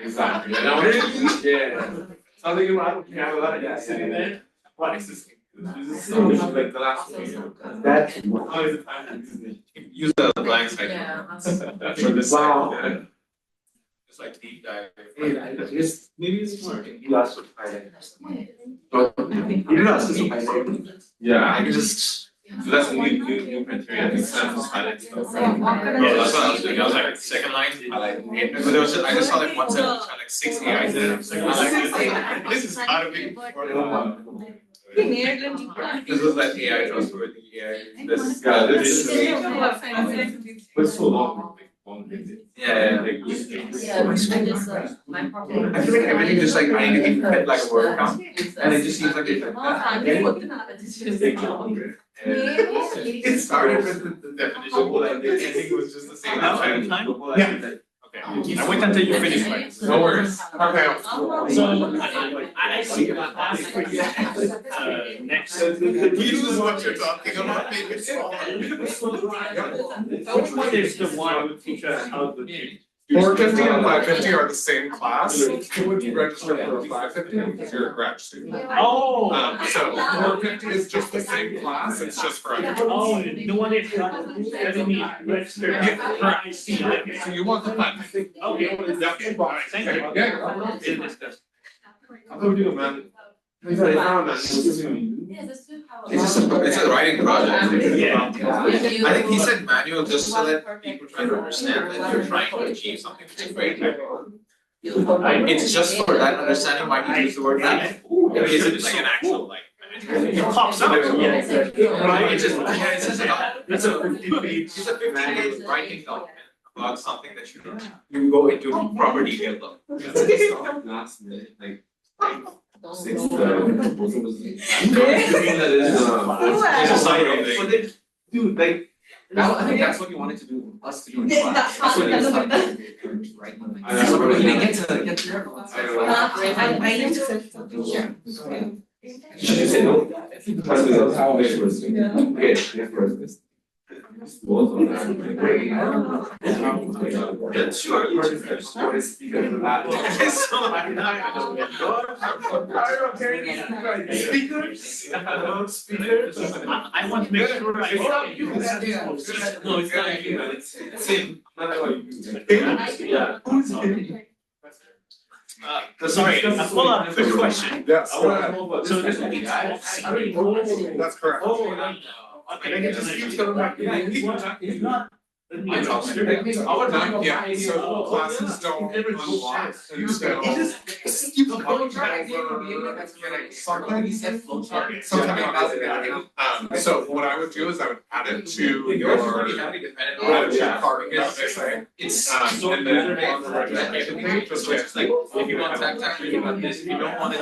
Exactly. And I'm really, yeah. So I think you have a lot of guys sitting there. What is this? This is so much like the last one. That's how is the time use the blank side. Yeah. For this wow. It's like deep dive. It's maybe it's more. You asked for Friday. You didn't ask us for Friday. Yeah, I can just. So that's a new criteria. It's not just highlight stuff. Yeah, that's what I was doing. I was like second line. I like, but there was I just saw like one sentence which had like 6 AIs in it. I was like, this is gotta be. This was like AI trustworthy AI. This guy. This is. But so long. Yeah. I feel like everything just like I need to fit like a word count, and it just seems like it's like that. It started with the definition, like the ending was just the same. Yeah. Okay. I wait until you finish. Like, no worries. Okay. So I see. Ask for you next. You lose what you're talking about. Make it smaller. Which one is the one who teaches how to change? 450 and 550 are the same class. You would register for a 550 because you're a grad student. Oh. So 450 is just the same class. It's just for undergrads. Oh, the one is doesn't need register. Yeah, I see. Okay. So you want the 550? Okay. Definitely. All right. Thank you. Yeah. I'm gonna do it, man. It's a writing project. Yeah. I think he said manual just so that people try to understand that you're trying to achieve something, which is great. It's just for that understanding why he used the word manual. Is it like an actual like it pops up? Yeah, exactly. Right? It's just it's a 50-page writing document about something that you go into proper detail though. Like dude, like I think that's what you wanted to do, us to do in class. That's what you started, right? You didn't get to everyone. I used to say you said no. I want to make sure I no, it's not you. It's him. Sorry, a follow-up quick question. Yes. So this will be that's correct. Okay, it's not. Yeah, so classes don't unlock. You still. So what I would do is I would add it to your card. It's and then on the registration page, just like if you want tactile, you want this. If you don't want it,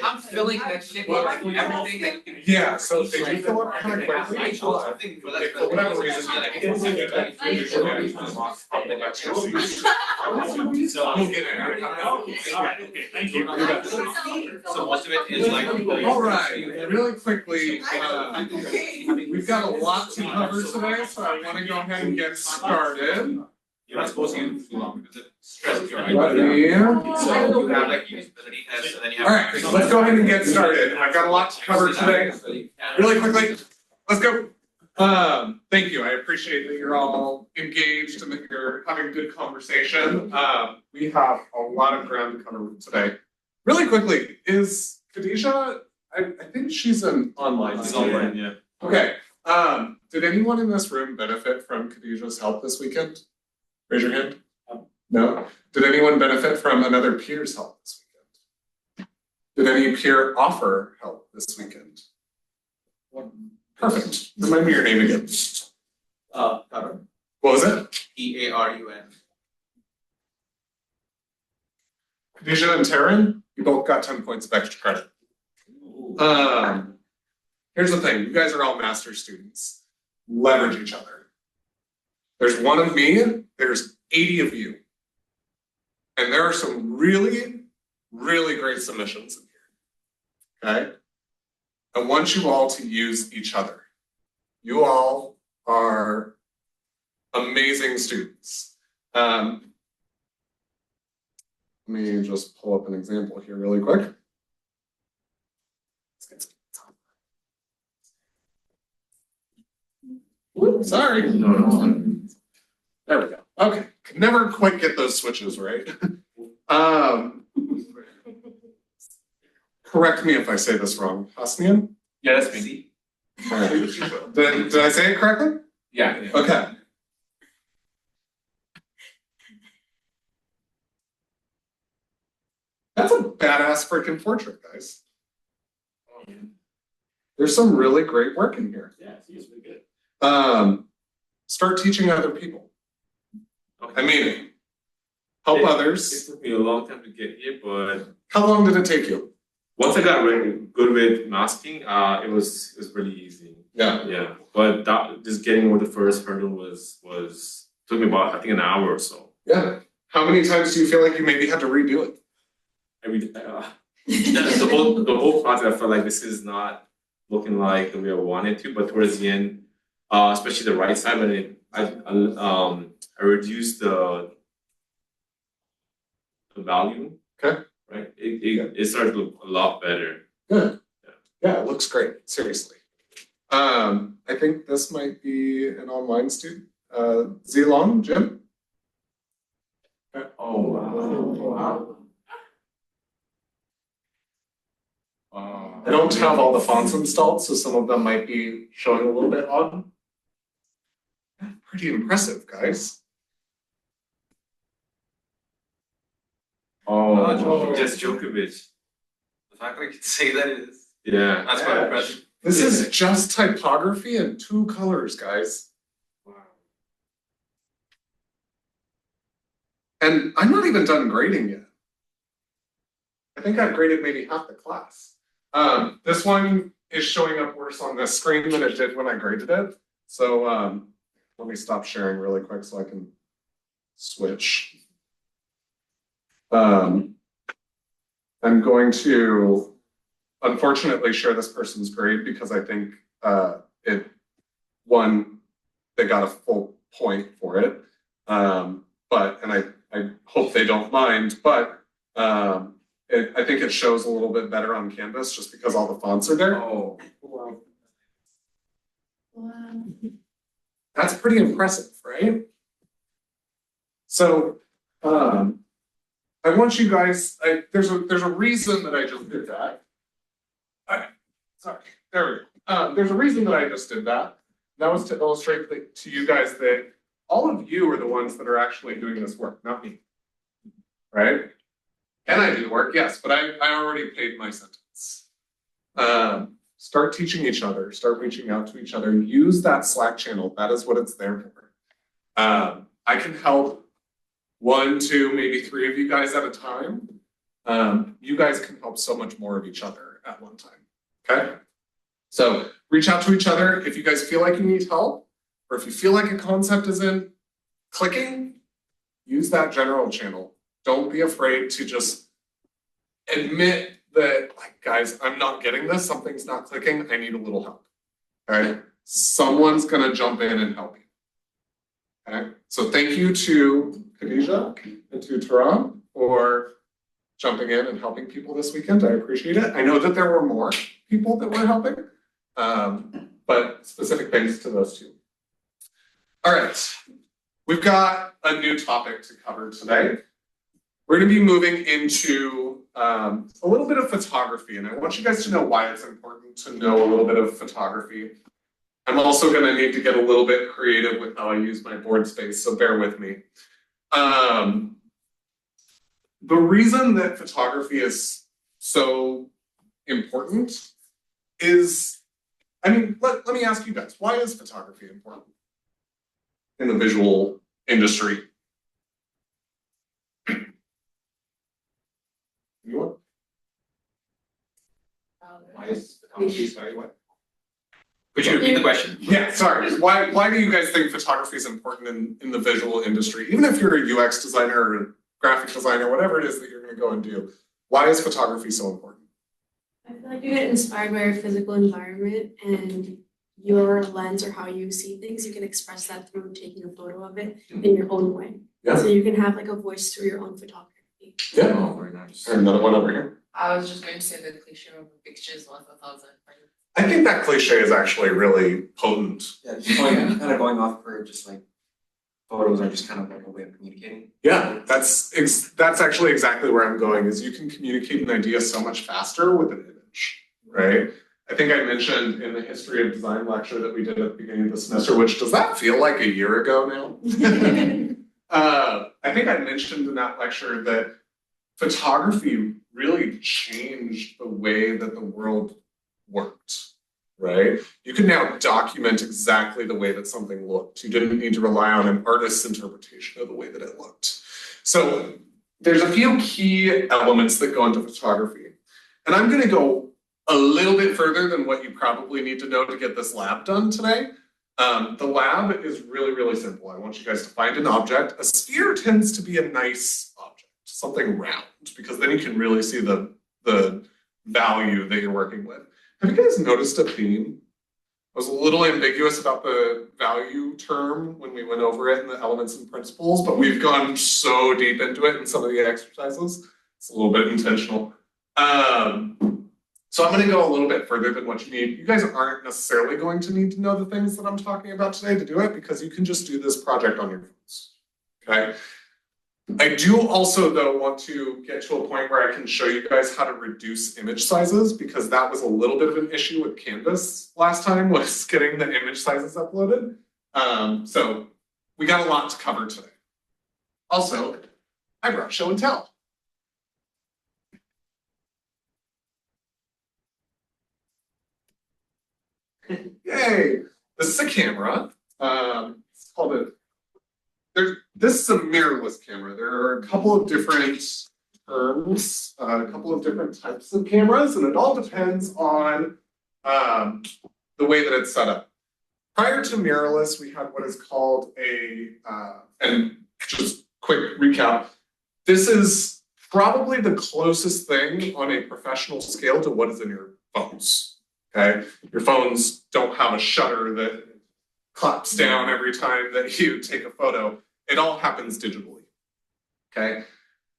I'm filling that shit with everything. Yeah, so they do fill up kind of quickly. For whatever reason, so we'll get it. Okay, thank you. So most of it is like. All right, really quickly, we've got a lot to cover today, so I want to go ahead and get started. You're not supposed to use it too long because it stresses your eye. So you have like usability tests, and then you have. All right, so let's go ahead and get started. I've got a lot to cover today. Really quickly, let's go. Thank you. I appreciate that you're all engaged and that you're having a good conversation. We have a lot of ground to cover today. Really quickly, is Khadijah? I think she's an online student. Online, yeah. Okay. Did anyone in this room benefit from Khadijah's help this weekend? Raise your hand. No? Did anyone benefit from another peer's help this weekend? Did any peer offer help this weekend? Perfect. Remind me your name again. Tarun. What was it? Earun. Khadijah and Taryn, you both got 10 points of extra credit. Here's the thing, you guys are all master students. Leverage each other. There's one of me, there's 80 of you. And there are some really, really great submissions in here. Okay? I want you all to use each other. You all are amazing students. Let me just pull up an example here really quick. Whoops, sorry. There we go. Okay, could never quite get those switches right. Correct me if I say this wrong. Hasnian? Yeah, that's me. All right. Did I say it correctly? Yeah. Okay. That's a badass freaking portrait, guys. There's some really great work in here. Yeah, it's really good. Start teaching other people. Okay. I mean, help others. It took me a long time to get here, but How long did it take you? once I got really good with masking, it was really easy. Yeah. Yeah, but just getting over the first hurdle was took me about I think an hour or so. Yeah. How many times do you feel like you maybe had to redo it? The whole project I felt like this is not looking like the way I wanted to, but towards the end, especially the right side when I reduced the value. Okay. Right, it started to look a lot better. Good. Yeah, it looks great. Seriously. I think this might be an online student. Zilong, Jim. Oh wow! I don't have all the fonts installed, so some of them might be showing a little bit odd. Pretty impressive, guys. Just Djokovic. The fact that I could say that is Yeah, that's quite impressive. This is just typography in 2 colors, guys. wow. And I'm not even done grading yet. I think I've graded maybe half the class. This one is showing up worse on this screen than it did when I graded it. So let me stop sharing really quick so I can switch. I'm going to unfortunately share this person's grade because I think they got a full point for it. And I hope they don't mind, but I think it shows a little bit better on Canvas just because all the fonts are there. Oh, Wow. That's pretty impressive, right? So I want you guys, there's a reason that I just did that. Sorry, there we go. There's a reason that I just did that. That was to illustrate to you guys that all of you are the ones that are actually doing this work, not me. Right? Can I do the work? Yes, but I already paid my sentence. Start teaching each other, start reaching out to each other, use that Slack channel. That is what it's there for. I can help 1, 2, maybe 3 of you guys at a time. You guys can help so much more of each other at one time. Okay? So reach out to each other. If you guys feel like you need help, or if you feel like a concept isn't clicking, use that general channel. Don't be afraid to just admit that, like, guys, I'm not getting this, something's not clicking, I need a little help. All right? Someone's gonna jump in and help you. Okay? So thank you to Khadija and to Taram for jumping in and helping people this weekend. I appreciate it. I know that there were more people that were helping, but specific thanks to those 2. All right, we've got a new topic to cover today. We're going to be moving into a little bit of photography, and I want you guys to know why it's important to know a little bit of photography. I'm also going to need to get a little bit creative with how I use my board space, so bear with me. The reason that photography is so important is, I mean, let me ask you guys, why is photography important in the visual industry? Anyone? Why is photography, sorry, what? Could you repeat the question? Yeah, sorry. Why do you guys think photography is important in the visual industry? Even if you're a UX designer or a graphic designer, whatever it is that you're going to go and do, why is photography so important? I feel like you get inspired by your physical environment and your lens or how you see things. You can express that through taking a photo of it in your own way. Yeah. So you can have like a voice through your own photography. Yeah. Oh, very nice. And another one over here. I was just going to say the cliche of a picture is worth 1,000. I think that cliche is actually really potent. Yeah, just kind of going off for just like photos are just kind of like a way of communicating. Yeah, that's actually exactly where I'm going, is you can communicate an idea so much faster with an image, right? I think I mentioned in the history of design lecture that we did at the beginning of the semester, which does that feel like a year ago now? I think I mentioned in that lecture that photography really changed the way that the world worked, right? You can now document exactly the way that something looked. You didn't need to rely on an artist's interpretation of the way that it looked. So there's a few key elements that go into photography. And I'm going to go a little bit further than what you probably need to know to get this lab done today. The lab is really, really simple. I want you guys to find an object. A sphere tends to be a nice object, something round, because then you can really see the value that you're working with. Have you guys noticed a theme? I was a little ambiguous about the value term when we went over it in the elements and principles, but we've gone so deep into it in some of the exercises. It's a little bit intentional. So I'm going to go a little bit further than what you need. You guys aren't necessarily going to need to know the things that I'm talking about today to do it, because you can just do this project on your phones, okay? I do also, though, want to get to a point where I can show you guys how to reduce image sizes, because that was a little bit of an issue with Canvas last time, was getting the image sizes uploaded. So we got a lot to cover today. Also, I brought show and tell. Yay! This is a camera. It's called this is a mirrorless camera. There are a couple of different terms, a couple of different types of cameras, and it all depends on the way that it's set up. Prior to mirrorless, we had what is called and just quick recap, this is probably the closest thing on a professional scale to what is in your phones. Okay, your phones don't have a shutter that claps down every time that you take a photo. It all happens digitally. Okay.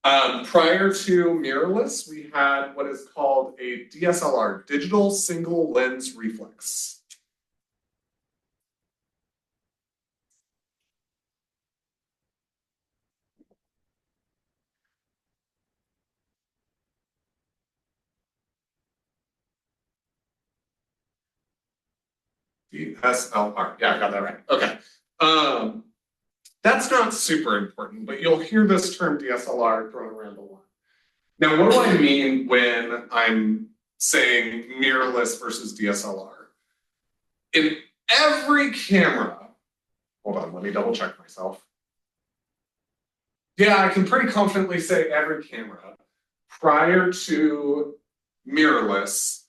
Prior to mirrorless, we had what is called a DSLR, digital single lens reflex. DSLR. Yeah, I got that right. Okay. That's not super important, but you'll hear this term DSLR thrown around a lot. Now, what do I mean when I'm saying mirrorless versus DSLR? In every camera, hold on, let me double check myself. Yeah, I can pretty confidently say every camera prior to mirrorless,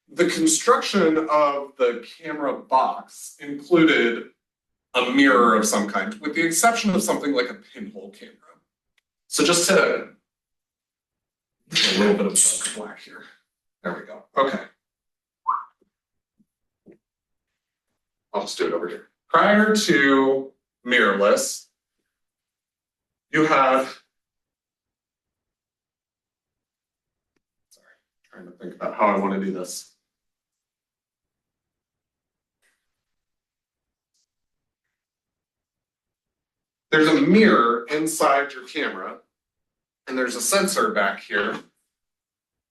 the construction of the camera box included a mirror of some kind, with the exception of something like a pinhole camera. So just to a little bit of black here. There we go. Okay. I'll just do it over here. Prior to mirrorless, you have, sorry, trying to think about how I want to do this. There's a mirror inside your camera, and there's a sensor back here.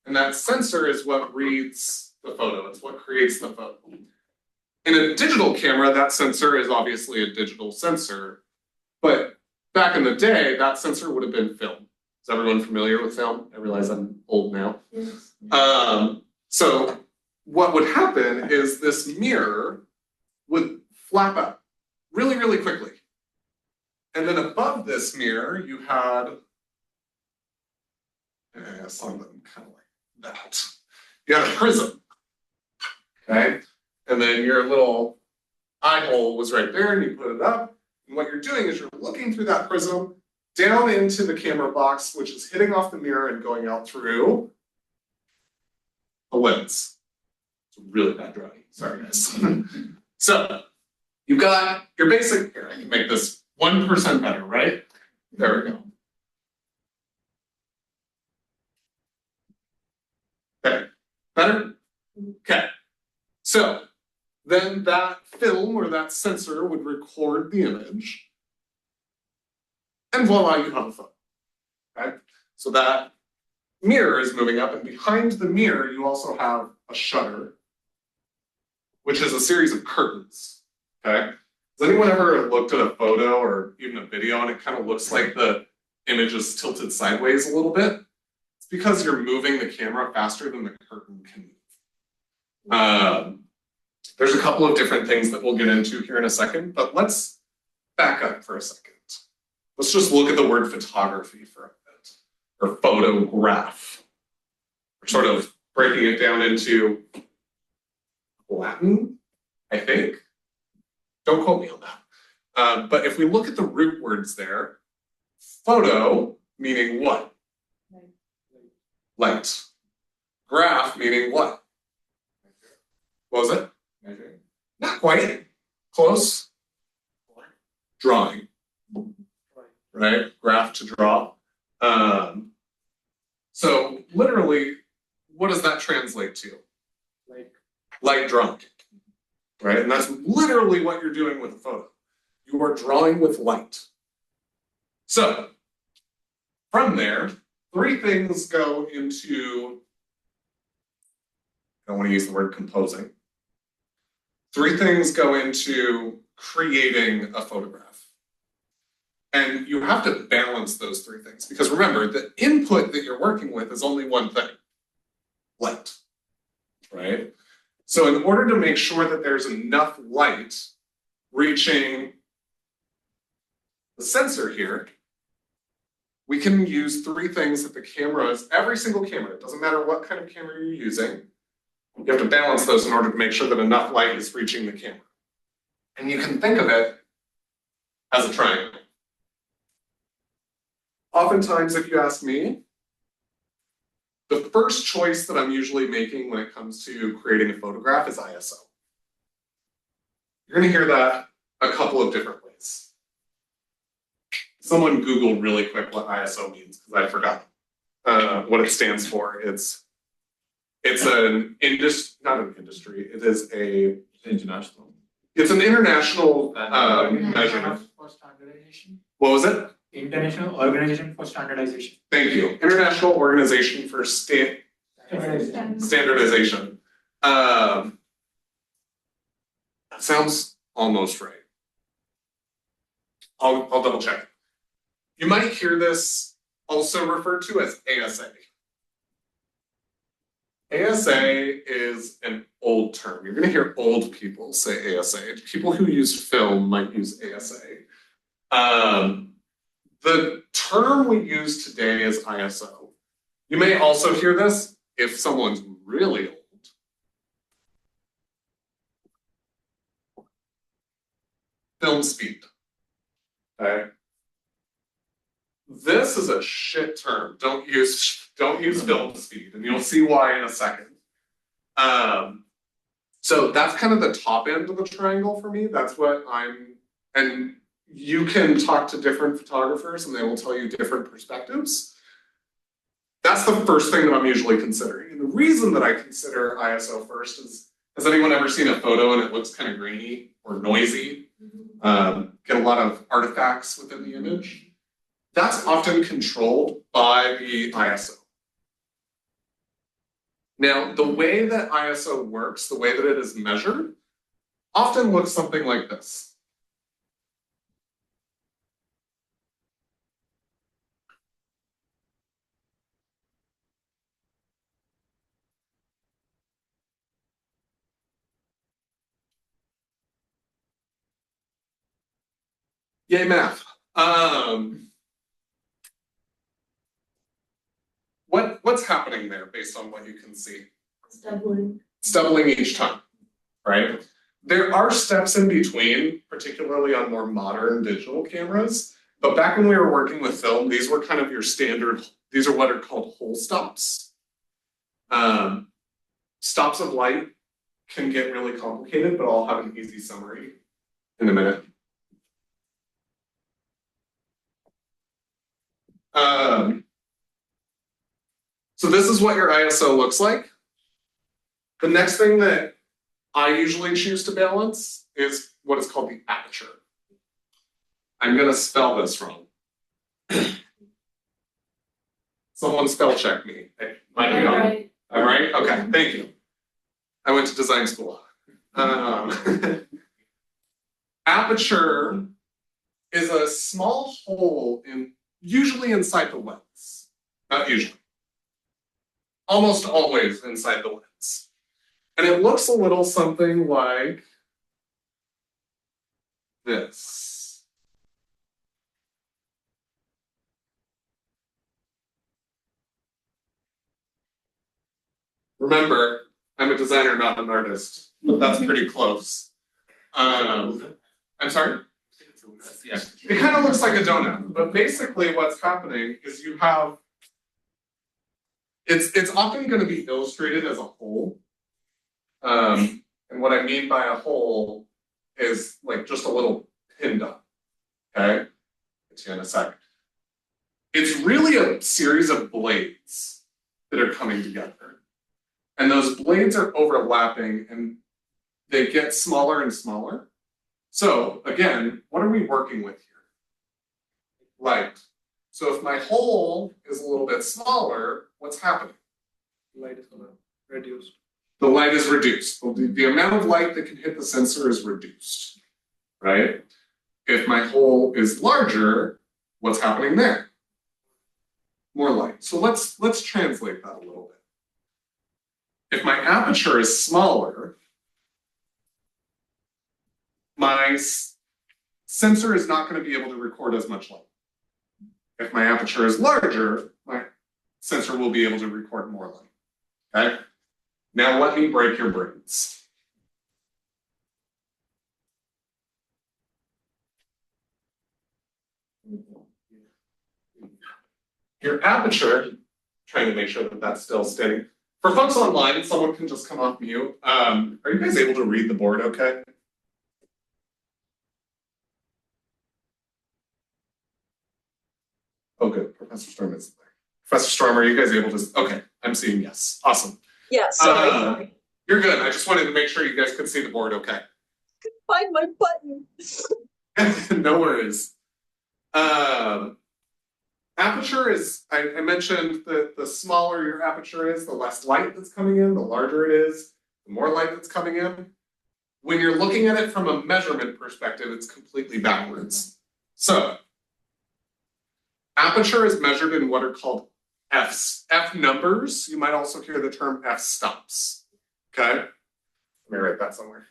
And that sensor is what reads the photo. It's what creates the photo. In a digital camera, that sensor is obviously a digital sensor. But back in the day, that sensor would have been film. Is everyone familiar with film? I realize I'm old now. Yes. So what would happen is this mirror would flap up really, really quickly. And then above this mirror, you had something kind of like that. You had a prism, okay? And then your little eye hole was right there, and you put it up. And what you're doing is you're looking through that prism down into the camera box, which is hitting off the mirror and going out through the lens. It's a really bad drawing. Sorry, guys. So you've got your basic, here, I can make this 1% better, right? There we go. Better? Okay. So then that film or that sensor would record the image. And voila, you have a photo. Okay? So that mirror is moving up, and behind the mirror, you also have a shutter, which is a series of curtains. Okay? Has anyone ever looked at a photo or even a video and it kind of looks like the image is tilted sideways a little bit? It's because you're moving the camera faster than the curtain can move. There's a couple of different things that we'll get into here in a second, but let's back up for a second. Let's just look at the word photography for a bit, or photograph. We're sort of breaking it down into Latin, I think. Don't quote me on that. But if we look at the root words there, photo meaning what? Light. Graph meaning what? What was it? Measuring. Not quite. Close. Drawing. Right? Graph to draw. So literally, what does that translate to? Light drawing. Right? And that's literally what you're doing with a photo. You are drawing with light. So, from there, three things go into, I don't want to use the word composing. Three things go into creating a photograph. And you have to balance those three things. Because remember, the input that you're working with is only one thing. Light. Right? So in order to make sure that there's enough light reaching the sensor here, we can use three things that the cameras, every single camera, it doesn't matter what kind of camera you're using, you have to balance those in order to make sure that enough light is reaching the camera. And you can think of it as a triangle. Oftentimes, if you ask me, the first choice that I'm usually making when it comes to creating a photograph is ISO. You're going to hear that a couple of different ways. Someone Googled really quick what ISO means because I forgot what it stands for. It's an not an industry. It is a International. It's an international measurement. For standardization. What was it? International Organization for Standardization. Thank you. International Organization for Standardization. That sounds almost right. I'll double check. You might hear this also referred to as ASA. ASA is an old term. You're going to hear old people say ASA. People who use film might use ASA. The term we use today is ISO. You may also hear this if someone's really old. Film speed. Okay. This is a shit term. Don't use film speed, and you'll see why in a second. So that's kind of the top end of the triangle for me. That's what and you can talk to different photographers and they will tell you different perspectives. That's the first thing that I'm usually considering. And the reason that I consider ISO first is, has anyone ever seen a photo and it looks kind of grainy or noisy? Get a lot of artifacts within the image. That's often controlled by the ISO. Now, the way that ISO works, the way that it is measured, often looks something like this. Yay, math. What's happening there based on what you can see? It's doubling. It's doubling each time, right? There are steps in between, particularly on more modern digital cameras. But back when we were working with film, these were kind of your standard, these are what are called whole stops. Stops of light can get really complicated, but I'll have an easy summary in a minute. So this is what your ISO looks like. The next thing that I usually choose to balance is what is called the aperture. I'm gonna spell this wrong. Someone spell check me. It might be on. Right. All right, okay, thank you. I went to design school. Aperture is a small hole usually inside the lens. Not usually. Almost always inside the lens. And it looks a little something like this. Remember, I'm a designer, not an artist, but that's pretty close. I'm sorry? Yeah. It kind of looks like a donut, but basically what's happening is you have, it's often going to be illustrated as a hole. And what I mean by a hole is like just a little pinned up, okay? Get to you in a second. It's really a series of blades that are coming together. And those blades are overlapping and they get smaller and smaller. So again, what are we working with here? Light. So if my hole is a little bit smaller, what's happening? Light is reduced. The light is reduced. The amount of light that can hit the sensor is reduced, right? If my hole is larger, what's happening there? More light. So let's translate that a little bit. If my aperture is smaller, my sensor is not going to be able to record as much light. If my aperture is larger, my sensor will be able to record more light. Okay? Now let me break your brains. Your aperture, trying to make sure that that's still steady. For folks online, someone can just come off mute. Are you guys able to read the board okay? Oh, good. Professor Storm is there. Professor Storm, are you guys able to? Okay, I'm seeing yes. Awesome. Yeah, sorry. You're good. I just wanted to make sure you guys could see the board okay. Find my button. No worries. Aperture is, I mentioned that the smaller your aperture is, the less light that's coming in, the larger it is, the more light that's coming in. When you're looking at it from a measurement perspective, it's completely backwards. So, aperture is measured in what are called Fs. F numbers, you might also hear the term F stops. Okay? Let me write that somewhere.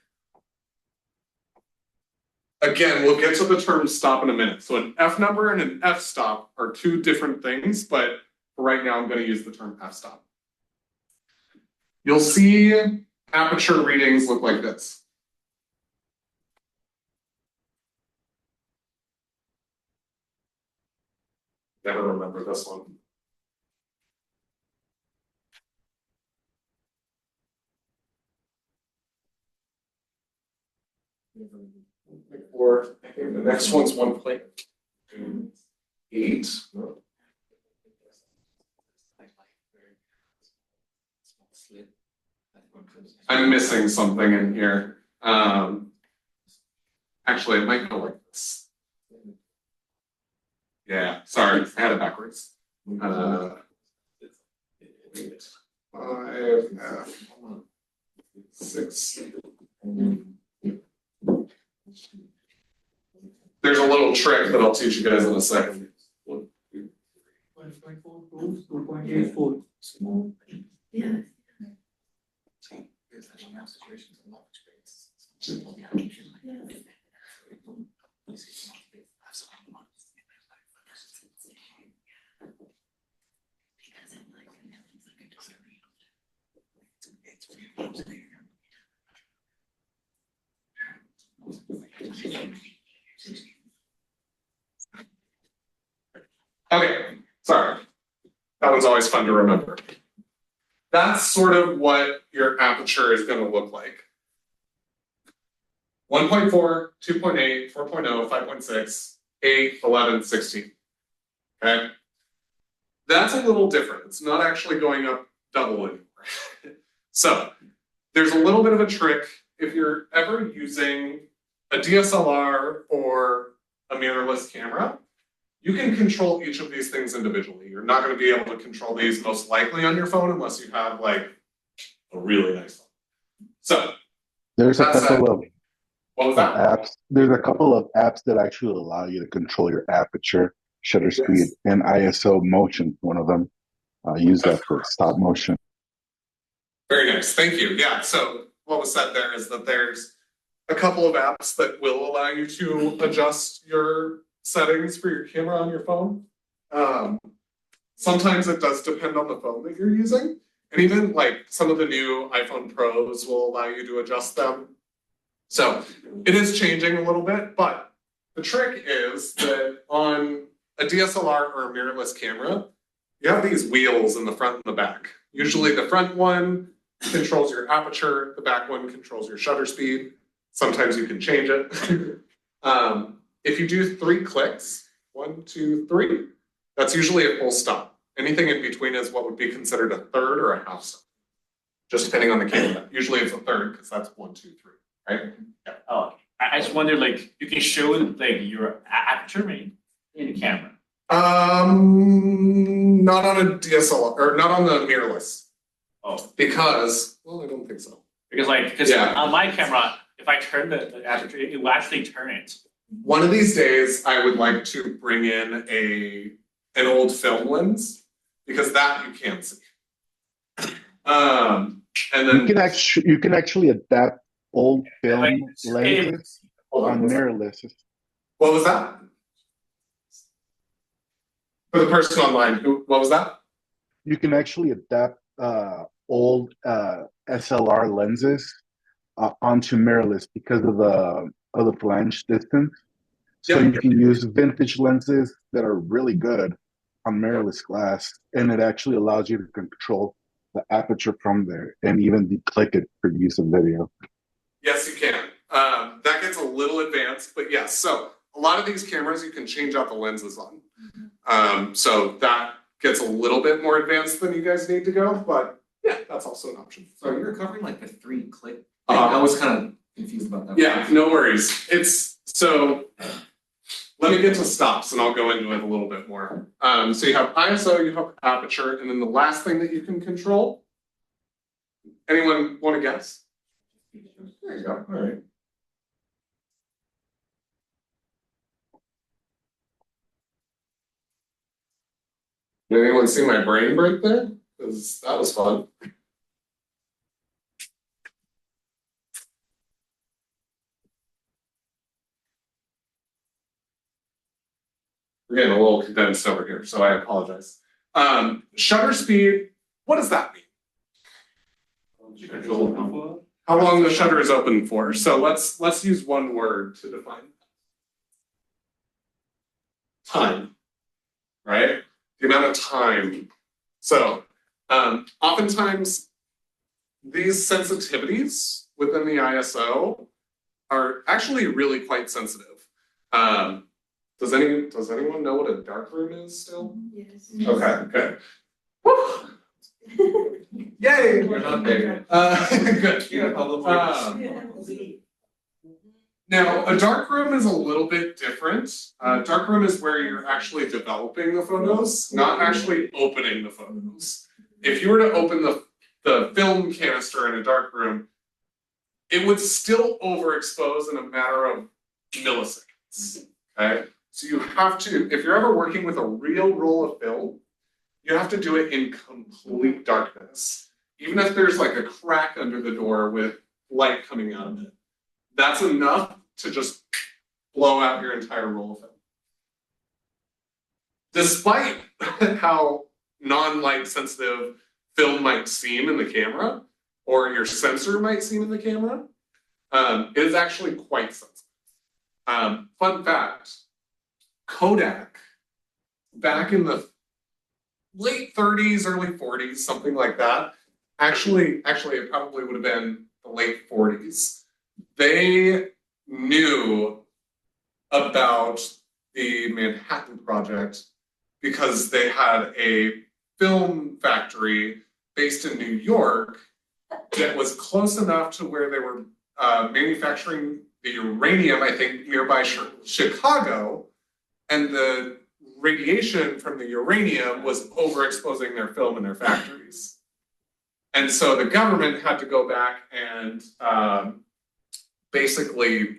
Again, we'll get to the term stop in a minute. So an F number and an F stop are two different things, but for right now I'm going to use the term F stop. You'll see aperture readings look like this. Never remember this one. Or I think the next one's 1.8. I'm missing something in here. Actually, it might go like this. Yeah, sorry, I had it backwards. 5 F 6. There's a little trick that I'll teach you guys in a second. 1.42, 2.84. Small. Yeah. Okay, sorry. That one's always fun to remember. That's sort of what your aperture is going to look like. 1.4, 2.8, 4.0, 5.6, 8, 11, 16. Okay? That's a little different. It's not actually going up double anymore. So, there's a little bit of a trick if you're ever using a DSLR or a mirrorless camera. You can control each of these things individually. You're not going to be able to control these most likely on your phone unless you have like a really nice phone. So There's a That's couple of what was that? apps. There's a couple of apps that actually allow you to control your aperture, shutter speed, and ISO motion. One of them. Use that for stop motion. Very nice, thank you. Yeah, so what was said there is that there's a couple of apps that will allow you to adjust your settings for your camera on your phone. Sometimes it does depend on the phone that you're using. And even like some of the new iPhone Pros will allow you to adjust them. So it is changing a little bit, but the trick is that on a DSLR or a mirrorless camera, you have these wheels in the front and the back. Usually the front one controls your aperture, the back one controls your shutter speed. Sometimes you can change it. If you do 3 clicks, 1, 2, 3, that's usually a full stop. Anything in between is what would be considered a third or a half stop, just depending on the camera. Usually it's a third because that's 1, 2, 3, right? Yeah. Oh, I just wonder, like, you can show like your aperture rate in the camera. Not on a DSLR or not on the mirrorless. Oh, Because, well, I don't think so. because Yeah. on my camera, if I turn the aperture, it will actually turn it. One of these days, I would like to bring in an old film lens because that you can see. And then You can actually adapt old film lenses on mirrorless. what was that? For the person online, what was that? You can actually adapt old SLR lenses onto mirrorless because of the flange distance. So Yep. you can use vintage lenses that are really good on mirrorless glass, and it actually allows you to control the aperture from there and even declick it for use of video. Yes, you can. That gets a little advanced, but yes. So a lot of these cameras you can change out the lenses on. So that gets a little bit more advanced than you guys need to go, but yeah, that's also an option. So you're covering like the 3 click. I was kind of confused about that. Yeah, no worries. It's so. Let me get to stops and I'll go into it a little bit more. So you have ISO, you have aperture, and then the last thing that you can control. Anyone want to guess? There you go. All right. Did anyone see my brain break there? Because that was fun. We're getting a little condensed over here, so I apologize. Shutter speed, what does that mean? How long the shutter is open for. So let's use one word to define that. Time, right? The amount of time. So oftentimes these sensitivities within the ISO are actually really quite sensitive. Does anyone know what a darkroom is still? Yes. Okay, good. Woo! Yay! You're not there. Good. Yeah, Now, a darkroom is a little bit different. Darkroom is where you're actually developing the photos, not actually opening the photos. If you were to open the film canister in a darkroom, it would still overexpose in a matter of milliseconds. Okay? So you have to, if you're ever working with a real roll of film, you have to do it in complete darkness. Even if there's like a crack under the door with light coming out of it. That's enough to just blow out your entire roll of film. Despite how non-light sensitive film might seem in the camera, or your sensor might seem in the camera, it is actually quite sensitive. Fun fact, Kodak, back in the late 30s, early 40s, something like that, actually it probably would have been the late 40s, they knew about the Manhattan Project because they had a film factory based in New York that was close enough to where they were manufacturing the uranium, I think, nearby Chicago, and the radiation from the uranium was overexposing their film in their factories. And so the government had to go back and basically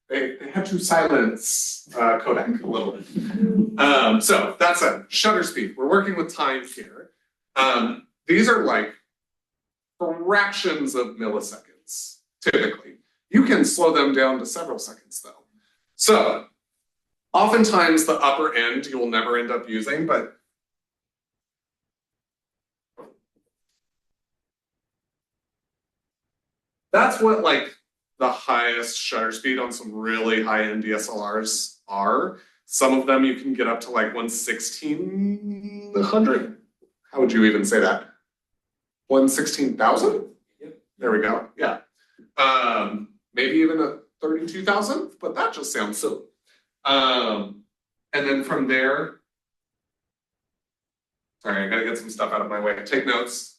they had to silence Kodak a little bit. So that's a shutter speed. We're working with time here. These are like fractions of milliseconds, typically. You can slow them down to several seconds though. So oftentimes the upper end you will never end up using, but that's what like the highest shutter speed on some really high-end DSLRs are. Some of them you can get up to like 1/1600. How would you even say that? 1/16,000? Yep. There we go. Yeah. Maybe even a 32,000, but that just sounds silly. And then from there, sorry, I gotta get some stuff out of my way. Take notes.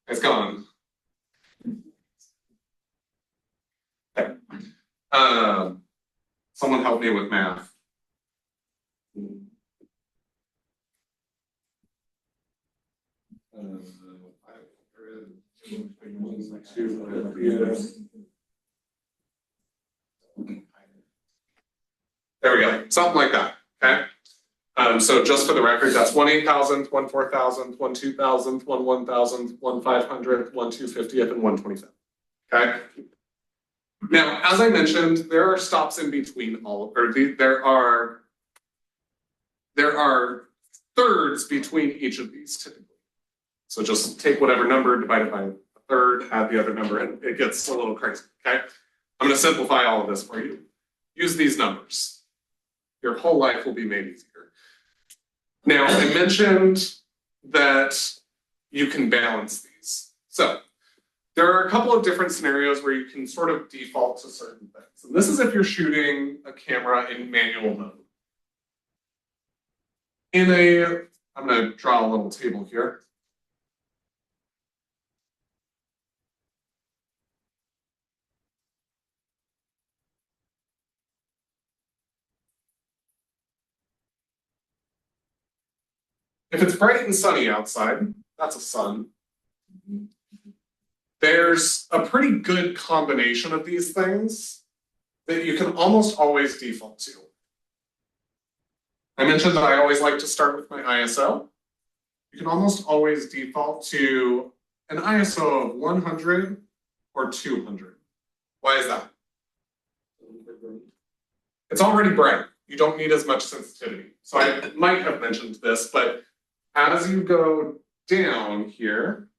It's gone. Okay. Someone help me with math. There we go, something like that, okay? So just for the record, that's 1/8,000, 1/4,000, 1/2,000, 1/1,000, 1/500, 1/250th, and 1/25th, okay? Now, as I mentioned, there are stops in between there are thirds between each of these typically. So just take whatever number, divide it by a third, add the other number, and it gets a little crazy, okay? I'm gonna simplify all of this for you. Use these numbers. Your whole life will be made easier. Now, I mentioned that you can balance these. So there are a couple of different scenarios where you can sort of default to certain things. And this is if you're shooting a camera in manual mode. I'm gonna draw a little table here. If it's bright and sunny outside, that's a sun. There's a pretty good combination of these things that you can almost always default to. I mentioned that I always like to start with my ISO. You can almost always default to an ISO of 100 or 200. Why is that? It's already bright. You don't need as much sensitivity. So I might have mentioned this, but as you go down here,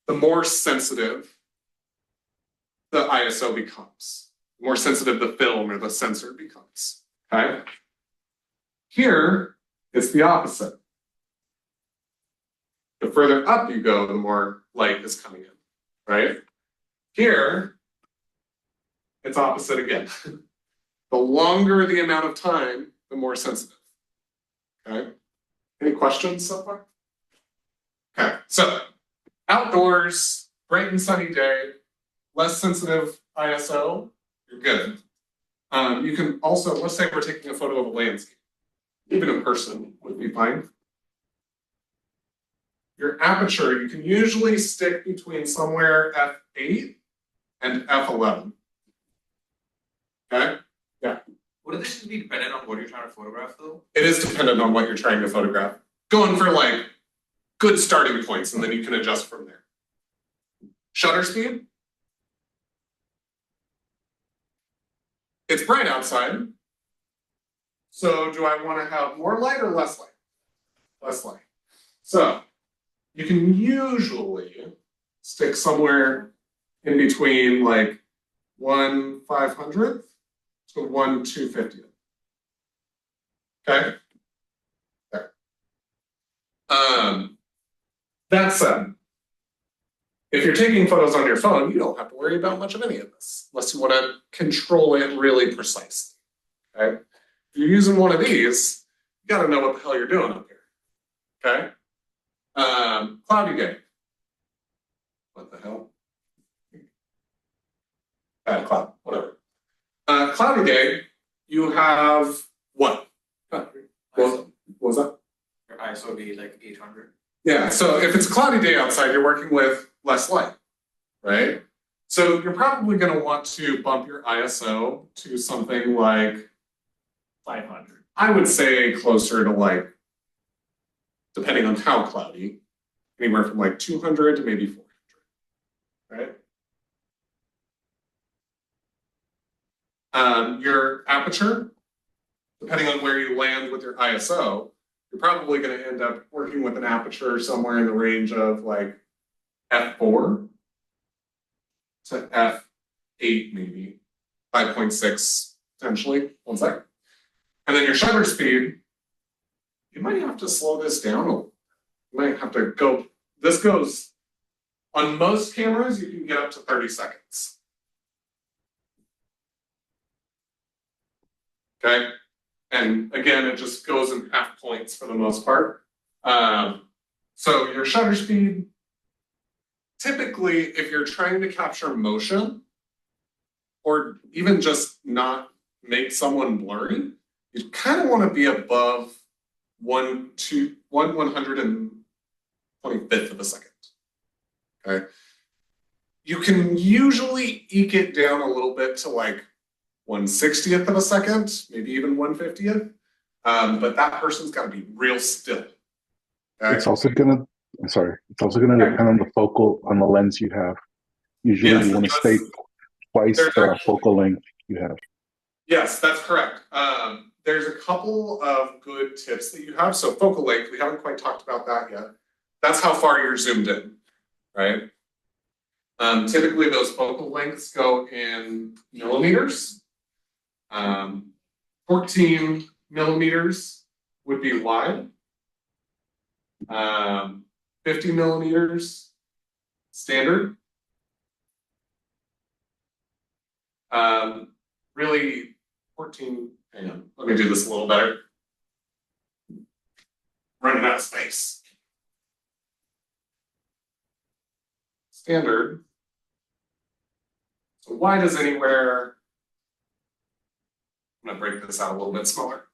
the more sensitive the ISO becomes, the more sensitive the film or the sensor becomes, okay? Here, it's the opposite. The further up you go, the more light is coming in, right? Here, it's opposite again. The longer the amount of time, the more sensitive, okay? Any questions so far? Okay, so outdoors, bright and sunny day, less sensitive ISO, you're good. You can also, let's say we're taking a photo of a landscape, even a person would be fine. Your aperture, you can usually stick between somewhere f8 and f11. Okay? Yeah. Would this be dependent on what you're trying to photograph though? It is dependent on what you're trying to photograph. Going for like good starting points and then you can adjust from there. Shutter speed. It's bright outside. So do I want to have more light or less light? Less light. So you can usually stick somewhere in between like 1/500th to 1/250th. Okay? There. That said, if you're taking photos on your phone, you don't have to worry about much of any of this, unless you want to control it really precisely. Okay? If you're using one of these, you got to know what the hell you're doing up here. Okay? Cloudy day. What the hell? Bad cloud, whatever. Cloudy day, you have what? What was that? Your ISO would be like 800. Yeah, so if it's a cloudy day outside, you're working with less light, right? So you're probably going to want to bump your ISO to something like 500. I would say closer to like, depending on how cloudy, anywhere from like 200 to maybe 400, right? Your aperture, depending on where you land with your ISO, you're probably going to end up working with an aperture somewhere in the range of like f4 to f8 maybe, 5.6 potentially, one sec. And then your shutter speed, you might have to slow this down a little. You might have to go, this goes, on most cameras, you can get up to 30 seconds. Okay? And again, it just goes in half points for the most part. So your shutter speed, typically, if you're trying to capture motion, or even just not make someone blurry, you kind of want to be above 1/125th of a second. Okay. You can usually eke it down a little bit to like 1/60th of a second, maybe even 1/50th. But that person's got to be real still. Okay? It's also gonna depend on the lens you have. Usually Yes, you want to stay twice the focal length you have. Yes, that's correct. There's a couple of good tips that you have. So focal length, we haven't quite talked about that yet. That's how far you're zoomed in, right? Typically those focal lengths go in millimeters. 14 millimeters would be wide. 50 millimeters standard. Really 14, hang on, let me do this a little better. Running out of space. Standard. So wide is anywhere, I'm gonna break this out a little bit smaller.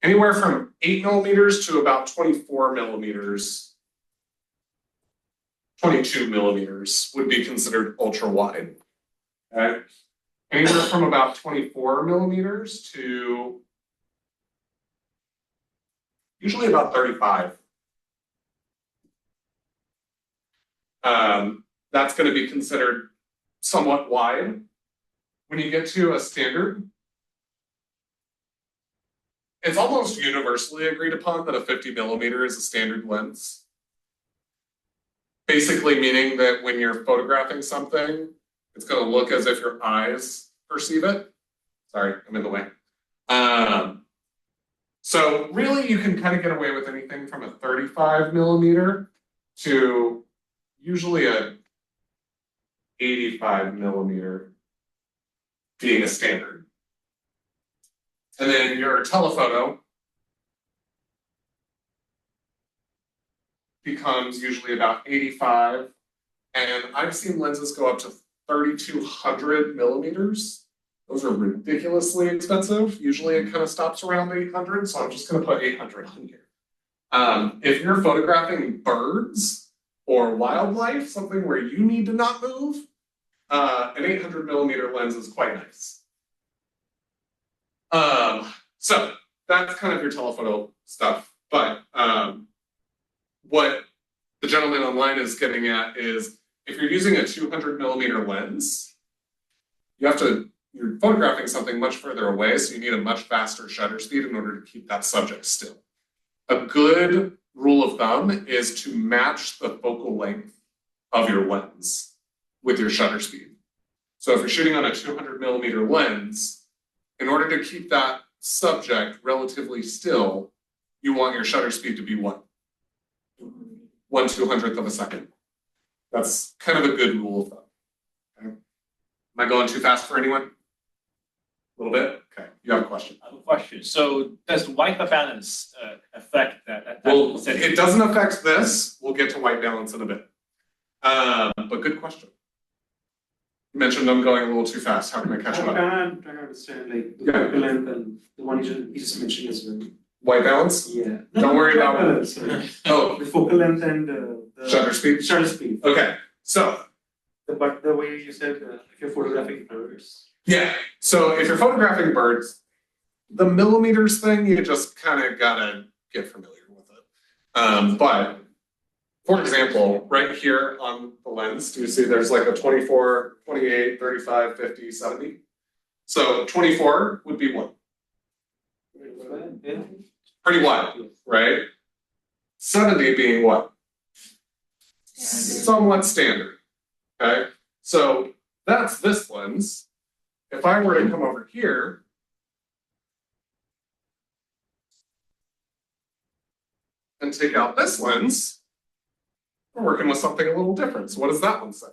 Anywhere from 8 millimeters to about 24 millimeters, 22 millimeters would be considered ultra wide. Okay? Anywhere from about 24 millimeters to usually about 35. That's going to be considered somewhat wide. When you get to a standard, it's almost universally agreed upon that a 50 millimeter is a standard lens. Basically meaning that when you're photographing something, it's going to look as if your eyes perceive it. Sorry, I'm in the way. So really you can kind of get away with anything from a 35 millimeter to usually a 85 millimeter being a standard. And then your telephoto becomes usually about 85. And I've seen lenses go up to 3,200 millimeters. Those are ridiculously expensive. Usually it kind of stops around 800, so I'm just going to put 800 on here. If you're photographing birds or wildlife, something where you need to not move, an 800 millimeter lens is quite nice. So that's kind of your telephoto stuff. But what the gentleman online is getting at is if you're using a 200 millimeter lens, you're photographing something much further away, so you need a much faster shutter speed in order to keep that subject still. A good rule of thumb is to match the focal length of your lens with your shutter speed. So if you're shooting on a 200 millimeter lens, in order to keep that subject relatively still, you want your shutter speed to be what? 1/200th of a second. That's kind of a good rule of thumb. Okay. Am I going too fast for anyone? A little bit? Okay, you have a question. I have a question. So does white balance affect that? Well, it doesn't affect this. We'll get to white balance in a bit. But good question. You mentioned I'm going a little too fast. How can I catch up? I'm trying to understand like the Yeah. focal length and the one you just mentioned as well. White balance? Yeah. Don't worry about it. Sorry. Oh, The focal length and the shutter speed? shutter speed. Okay, so But the way you said if you're photographing birds. yeah, so if you're photographing birds, the millimeters thing, you just kind of gotta get familiar with it. But for example, right here on the lens, do you see there's like a 24, 28, 35, 50, 70? So 24 would be what? Yeah. Pretty wide, right? 70 being what? Somewhat standard, okay? So that's this lens. If I were to come over here, and take out this lens, we're working with something a little different. So what does that one say?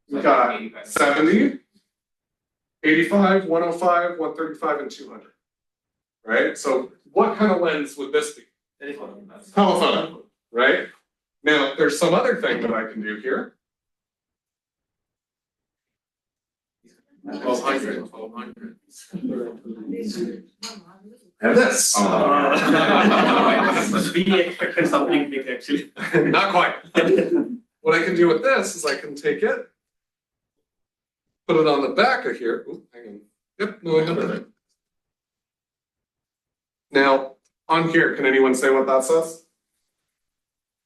We've got 70, 85, 105, 135, and 200. Right? So what kind of lens would this be? Telephoto, right? Now, there's some other thing that I can do here. 1200. And this. We expected something big actually. Not quite. What I can do with this is I can take it, put it on the back of here. Ooh, hang on. Yep, no, I have it right. Now, on here, can anyone say what that says?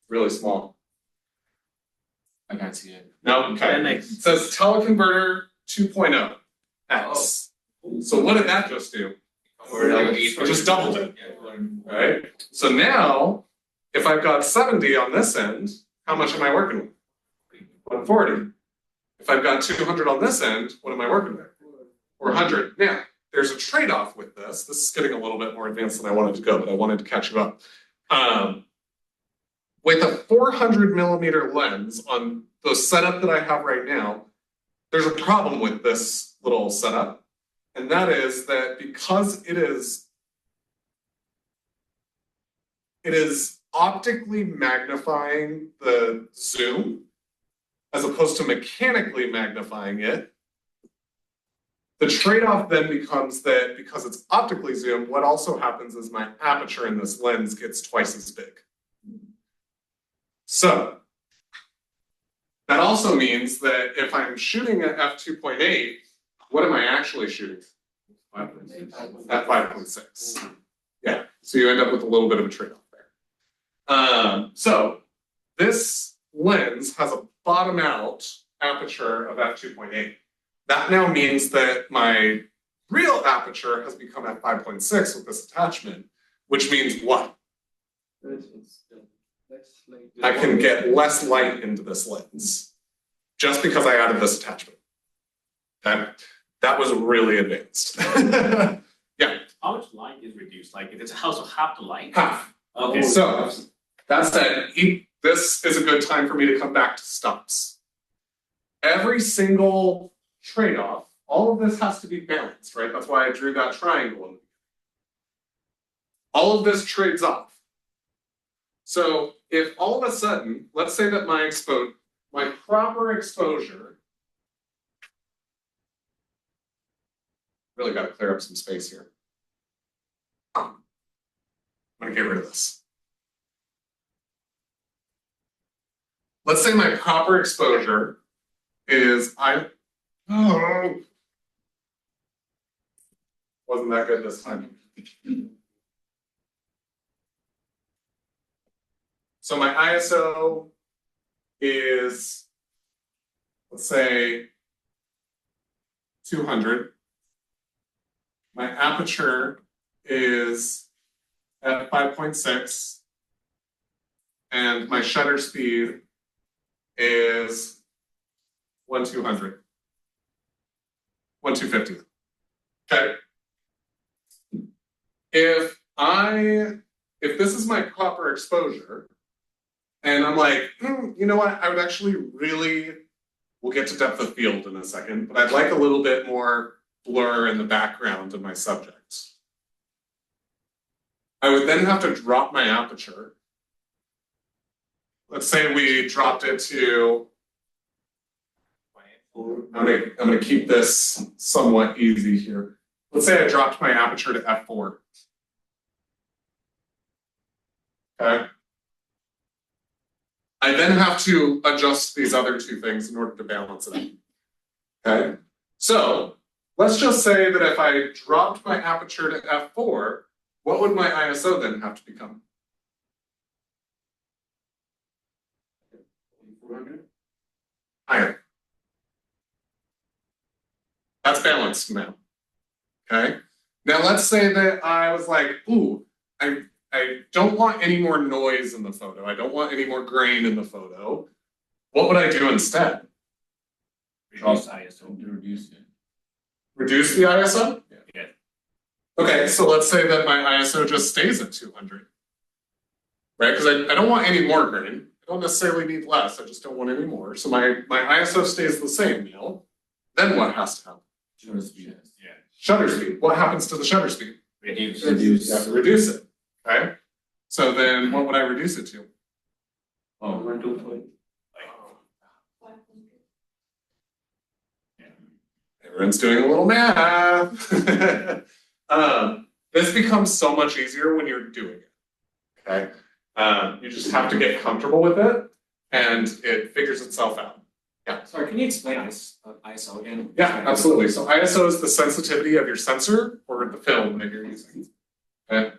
Really small. I can't see it. No, okay. It says teleconverter 2.0 X. So what did that just do? It just doubled it, right? So now, if I've got 70 on this end, how much am I working with? 140. If I've got 200 on this end, what am I working with? 400. Now, there's a trade-off with this. This is getting a little bit more advanced than I wanted to go, but I wanted to catch you up. With a 400 millimeter lens on the setup that I have right now, there's a problem with this little setup. And that is that because it is optically magnifying the zoom as opposed to mechanically magnifying it, the trade-off then becomes that because it's optically zoomed, what also happens is my aperture in this lens gets twice as big. So that also means that if I'm shooting at f2.8, what am I actually shooting? 5.6. At 5.6. Yeah, so you end up with a little bit of a trade-off there. So this lens has a bottom out aperture of f2.8. That now means that my real aperture has become at 5.6 with this attachment, which means what? I can get less light into this lens just because I added this attachment. Okay? That was really advanced. Yeah. How much light is reduced? Like if it's also half the light? Half. Okay. So that said, this is a good time for me to come back to stops. Every single trade-off, all of this has to be balanced, right? That's why I drew that triangle. All of this trades off. So if all of a sudden, let's say that my proper exposure, really got to clear up some space here. I'm going to get rid of this. Let's say my proper exposure is wasn't that good this time. So my ISO is, let's say, 200. My aperture is at 5.6. And my shutter speed is 1/200. 1/250. Okay. If this is my proper exposure, And I'm like, you know what, I would actually really, we'll get to depth of field in a second, but I'd like a little bit more blur in the background of my subject. I would then have to drop my aperture. Let's say we dropped it to, I'm gonna keep this somewhat easy here. Let's say I dropped my aperture to f4. Okay. I then have to adjust these other two things in order to balance it out. Okay. So let's just say that if I dropped my aperture to f4, what would my ISO then have to become? 400? Higher. That's balanced now. Okay. Now let's say that I was like, ooh, I don't want any more noise in the photo. I don't want any more grain in the photo. What would I do instead? Reduce ISO to reduce it. Reduce the ISO? Yeah. Okay, so let's say that my ISO just stays at 200. Right? Because I don't want any more grain. I don't necessarily need less. I just don't want any more. So my ISO stays the same now. Then what has to happen? Shutter speed. Yeah. Shutter speed. What happens to the shutter speed? Reduce. You have to reduce it. Okay? So then what would I reduce it to? Oh, 1.2. Everyone's doing a little math. This becomes so much easier when you're doing it. Okay? You just have to get comfortable with it and it figures itself out. Yeah. Sorry, can you explain ISO again? Yeah, absolutely. So ISO is the sensitivity of your sensor or the film that you're using. Okay?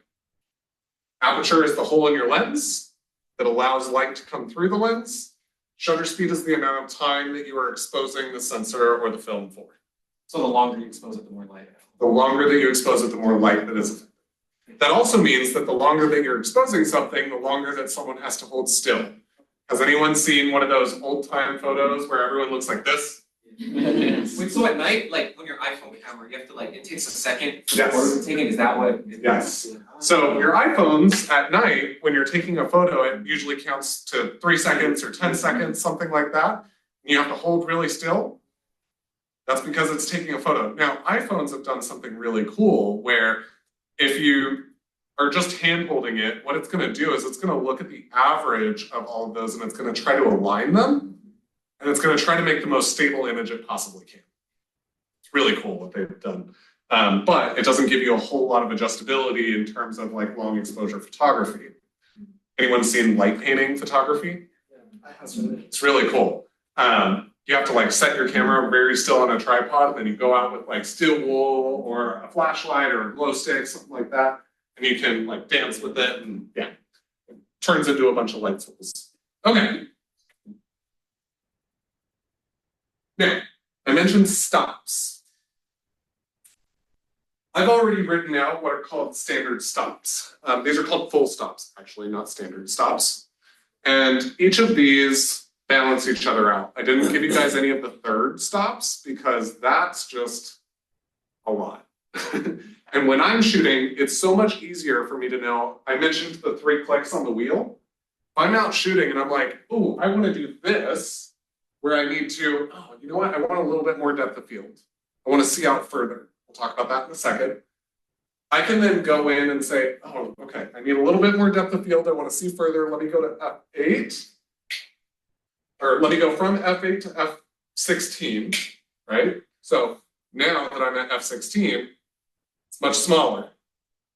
Aperture is the hole in your lens that allows light to come through the lens. Shutter speed is the amount of time that you are exposing the sensor or the film for. So the longer you expose it, the more light. The longer that you expose it, the more light that is affected. That also means that the longer that you're exposing something, the longer that someone has to hold still. Has anyone seen one of those old-time photos where everyone looks like this? Wait, so at night, like on your iPhone camera, you have to like, it takes a second for Yes. the photo to take it? Is that what? Yes. So your iPhones at night, when you're taking a photo, it usually counts to 3 seconds or 10 seconds, something like that. And you have to hold really still. That's because it's taking a photo. Now, iPhones have done something really cool where if you are just hand holding it, what it's going to do is it's going to look at the average of all of those and it's going to try to align them. And it's going to try to make the most stable image it possibly can. It's really cool what they've done. But it doesn't give you a whole lot of adjustability in terms of like long exposure photography. Anyone seen light painting photography? It's really cool. You have to like set your camera very still on a tripod, and then you go out with like steel wool or a flashlight or a glow stick, something like that, and you can like dance with it, and yeah, it turns into a bunch of light sources. Okay. Now, I mentioned stops. I've already written out what are called standard stops. These are called full stops, actually, not standard stops. And each of these balance each other out. I didn't give you guys any of the third stops because that's just a lot. And when I'm shooting, it's so much easier for me to know. I mentioned the 3 clicks on the wheel. If I'm out shooting and I'm like, oh, I want to do this, where I need to, oh, you know what? I want a little bit more depth of field. I want to see out further. We'll talk about that in a second. I can then go in and say, oh, okay, I need a little bit more depth of field. I want to see further. Let me go to F8. Or let me go from F8 to F16, right? So now that I'm at F16, it's much smaller,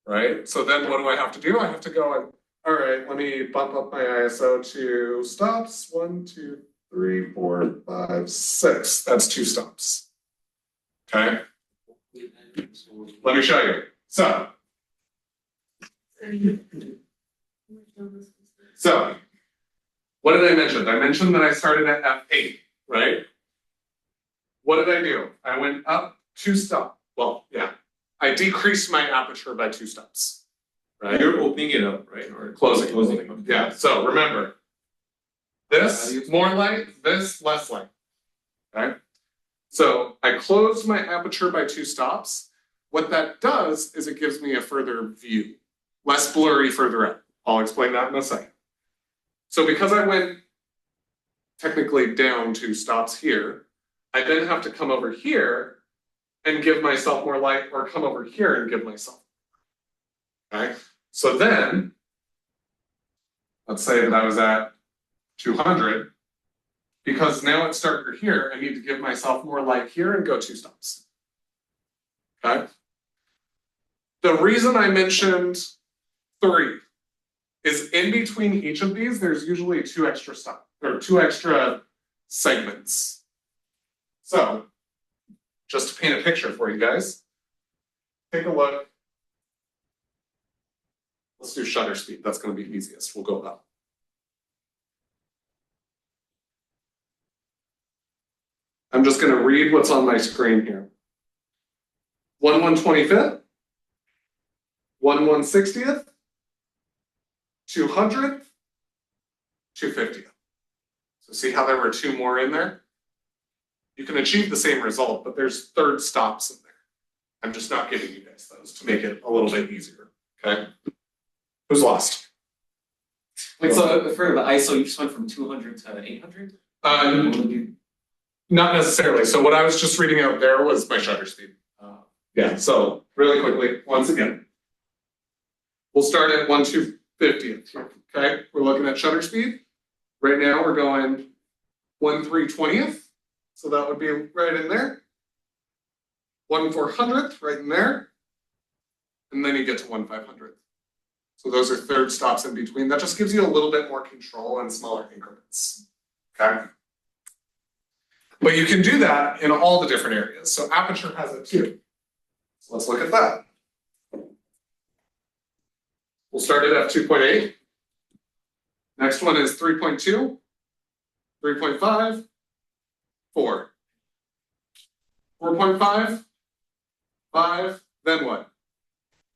right? So then what do I have to do? I have to go and, all right, let me bump up my ISO to stops. 1, 2, 3, 4, 5, 6. That's 2 stops. Okay? Let me show you. So what did I mention? I mentioned that I started at F8, right? What did I do? I went up 2 stops. Well, yeah. I decreased my aperture by 2 stops, right? You're opening it up, right? Or Closing. Yeah, so remember, this, more light, this, less light, okay? So I closed my aperture by 2 stops. What that does is it gives me a further view, less blurry further out. I'll explain that in a second. So because I went technically down 2 stops here, I then have to come over here and give myself more light, or come over here and give myself. Okay, so then, let's say that I was at 200, because now it's darker here, I need to give myself more light here and go 2 stops. Okay? The reason I mentioned 3 is in between each of these, there's usually 2 extra stops, or 2 extra segments. So, just to paint a picture for you guys, take a look. Let's do shutter speed, that's going to be easiest, we'll go up. I'm just going to read what's on my screen here. 1/125th, 1/160th, 200th, 250th. So see how there were 2 more in there? You can achieve the same result, but there's third stops in there. I'm just not giving you guys those to make it a little bit easier, okay? Who's lost? Wait, so for the ISO, you just went from 200 to 800? Not necessarily. So what I was just reading out there was my shutter speed. Yeah, so really quickly, once again, we'll start at 1/250th here, okay? We're looking at shutter speed. Right now we're going 1/320th, so that would be right in there. 1/400th, right in there. And then you get to 1/500th. So those are third stops in between. That just gives you a little bit more control and smaller increments, okay? But you can do that in all the different areas. So aperture has it too. So let's look at that. We'll start at f2.8. Next one is 3.2, 3.5, 4. 4.5, 5, then what?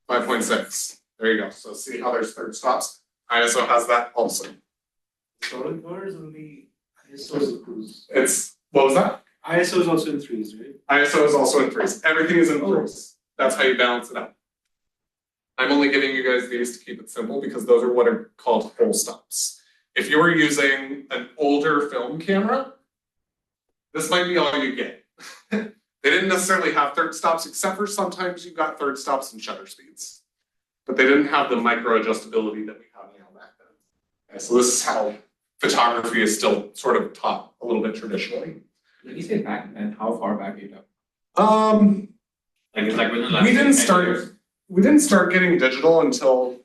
5.6. There you go. So see how there's third stops? ISO has that also. Solid bars will be ISO cruise. It's, what was that? ISO is also in 3s, right? ISO is also in 3s. Everything is in 3s. That's how you balance it out. I'm only giving you guys these to keep it simple because those are what are called whole stops. If you were using an older film camera, this might be all you get. They didn't necessarily have third stops, except for sometimes you got third stops and shutter speeds. But they didn't have the micro adjustability that we have now back then. Okay, so this is how photography is still sort of taught a little bit traditionally. When you say back then, how far back are you talking? Like it's like within the last we didn't 10 start. years? We didn't start getting digital until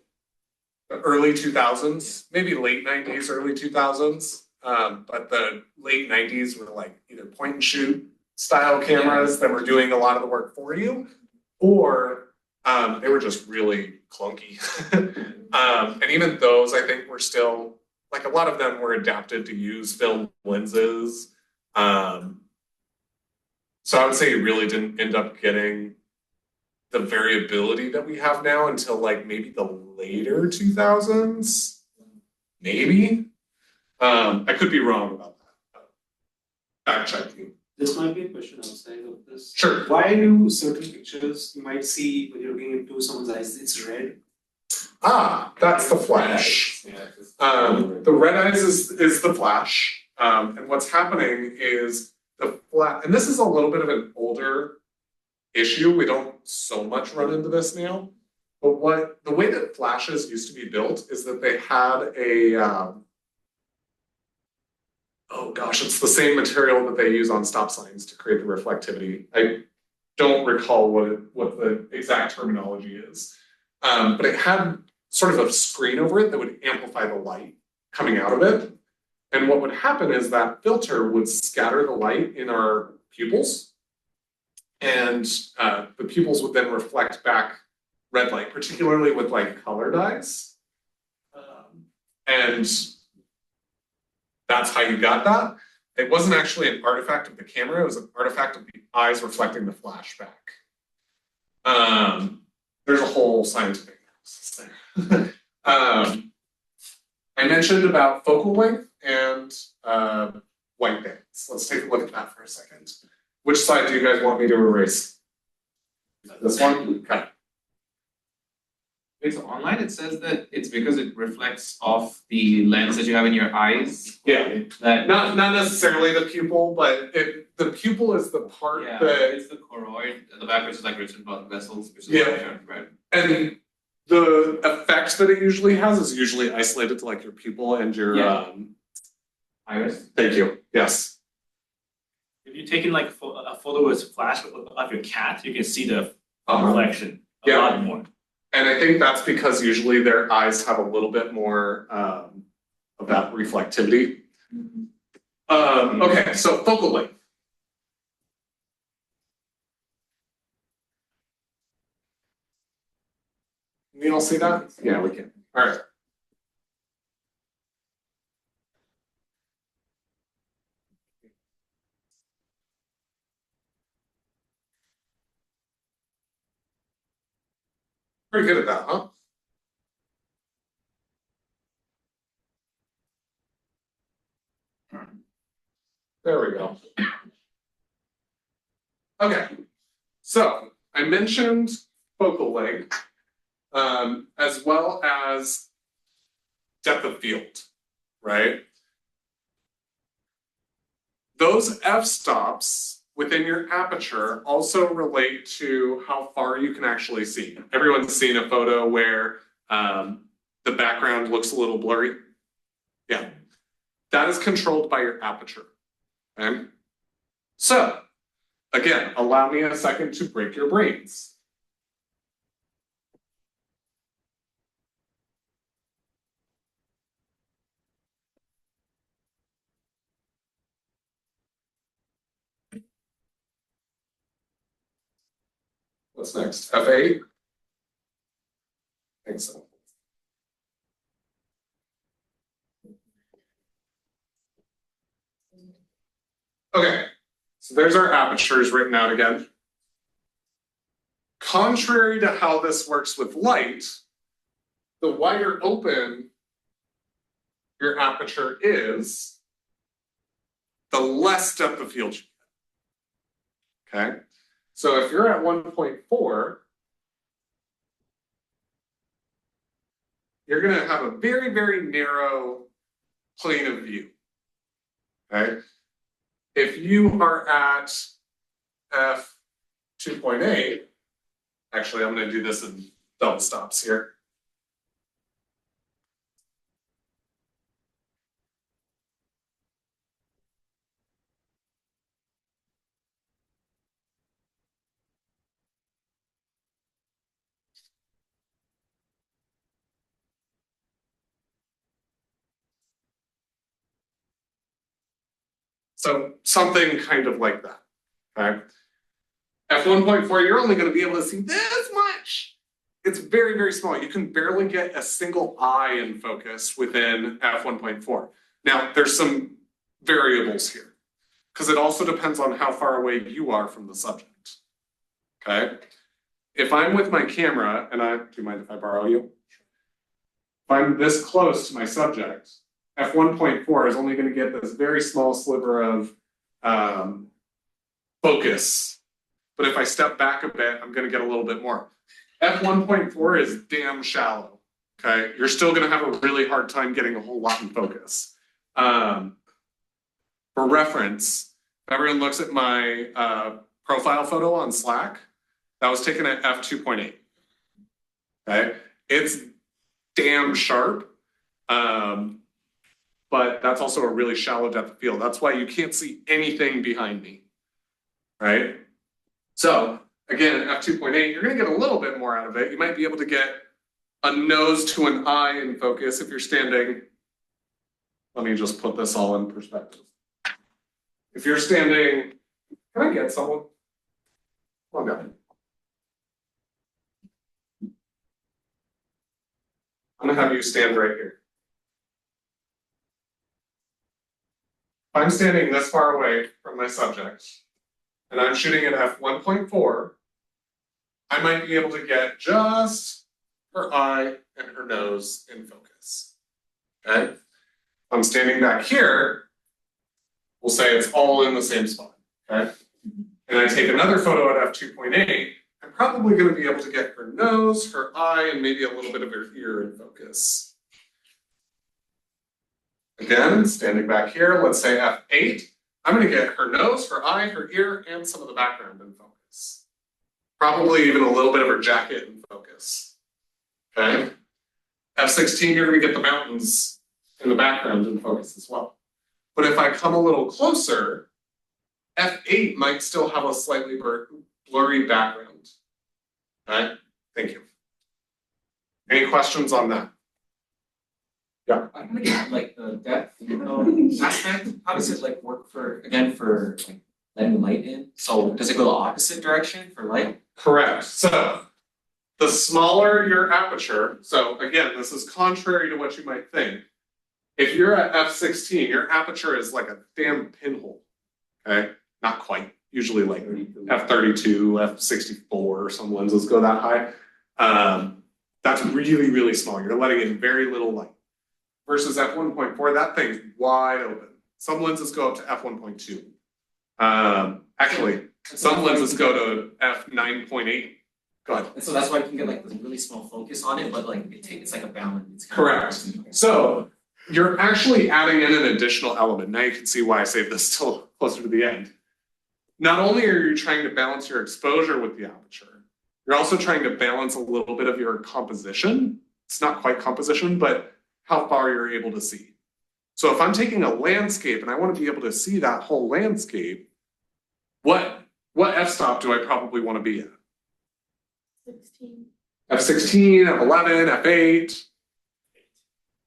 the early 2000s, maybe late 90s, early 2000s. But the late 90s were like either point and shoot style cameras that were doing a lot of the work for you, or they were just really clunky. And even those, I think, were still, like a lot of them were adapted to use film lenses. So I would say you really didn't end up getting the variability that we have now until like maybe the later 2000s, maybe. I could be wrong about that. Fact checking. This might be a question outside of this. Sure. Why do certain pictures you might see when you're looking into someone's eyes, it's red? Ah, that's the flash. The red eyes is the flash. And what's happening is and this is a little bit of an older issue. We don't so much run into this now. But the way that flashes used to be built is that they had a oh gosh, it's the same material that they use on stop signs to create the reflectivity. I don't recall what the exact terminology is. But it had sort of a screen over it that would amplify the light coming out of it. And what would happen is that filter would scatter the light in our pupils, and the pupils would then reflect back red light, particularly with like colored eyes. And that's how you got that. It wasn't actually an artifact of the camera, it was an artifact of the eyes reflecting the flash back. There's a whole scientific analysis there. I mentioned about focal length and white bands. Let's take a look at that for a second. Which side do you guys want me to erase? This one? Okay. It's online, it says that it's because it reflects off the lens that you have in your eyes. Yeah. That, Not necessarily the pupil, but the pupil is the part yeah, that, it's the choroid, the back which is like written blood vessels, which is Yeah. right. and the effect that it usually has is usually isolated to like your pupil and your Yeah. Iris. Thank you. Yes. If you're taking like a photo with flash of your cat, you can see the Uh-huh. reflection a Yeah. lot more. And I think that's because usually their eyes have a little bit more of that reflectivity. Okay, so focal length. Can you all see that? Yeah, we can. All right. Pretty good at that, huh? There we go. Okay, so I mentioned focal length as well as depth of field, right? Those f-stops within your aperture also relate to how far you can actually see. Everyone's seen a photo where the background looks a little blurry. Yeah, that is controlled by your aperture, okay? So, again, allow me a second to break your brains. What's next? F8? I think so. Okay, so there's our apertures written out again. Contrary to how this works with light, the wider open your aperture is, the less depth of field you get. Okay, so if you're at 1.4, you're going to have a very, very narrow plane of view. Okay, if you are at f2.8, actually, I'm going to do this in double stops here. So something kind of like that, okay? F1.4, you're only going to be able to see this much. It's very, very small. You can barely get a single eye in focus within f1.4. Now, there's some variables here, because it also depends on how far away you are from the subject, okay? If I'm with my camera, and do you mind if I borrow you? If I'm this close to my subject, f1.4 is only going to get this very small sliver of focus. But if I step back a bit, I'm going to get a little bit more. f1.4 is damn shallow, okay? You're still going to have a really hard time getting a whole lot in focus. For reference, if everyone looks at my profile photo on Slack, that was taken at f2.8, okay? It's damn sharp, but that's also a really shallow depth of field. That's why you can't see anything behind me, right? So again, at f2.8, you're going to get a little bit more out of it. You might be able to get a nose to an eye in focus if you're standing. Let me just put this all in perspective. If you're standing, can I get someone? Oh, no. I'm going to have you stand right here. If I'm standing this far away from my subject, and I'm shooting at f1.4, I might be able to get just her eye and her nose in focus, okay? If I'm standing back here, we'll say it's all in the same spot, okay? And I take another photo at f2.8, I'm probably gonna be able to get her nose, her eye, and maybe a little bit of her ear in focus. Again, standing back here, let's say F8. I'm gonna get her nose, her eye, her ear, and some of the background in focus. Probably even a little bit of her jacket in focus. Okay? F16, you're gonna get the mountains in the background in focus as well. But if I come a little closer, F8 might still have a slightly blurry background. Okay? Thank you. Any questions on that? Yeah. I'm gonna get like the depth aspect. How does it like work for like letting light in? So does it go the opposite direction for light? Correct. So the smaller your aperture, so again, this is contrary to what you might think. If you're at f16, your aperture is like a damn pinhole. Okay? Not quite. Usually like f32, f64, some lenses go that high. That's really, really small. You're letting in very little light. Versus f1.4, that thing's wide open. Some lenses go up to f1.2. Actually, some lenses go to f9.8. Go ahead. And so that's why you can get like this really small focus on it, but like it's like a balance. It's kind Correct. So you're actually adding in an additional element. Now you can see why I saved this till closer to the end. Not only are you trying to balance your exposure with the aperture, you're also trying to balance a little bit of your composition. It's not quite composition, but how far you're able to see. So if I'm taking a landscape and I want to be able to see that whole landscape, what f-stop do I probably want to be at? 16. F16, F11, F8,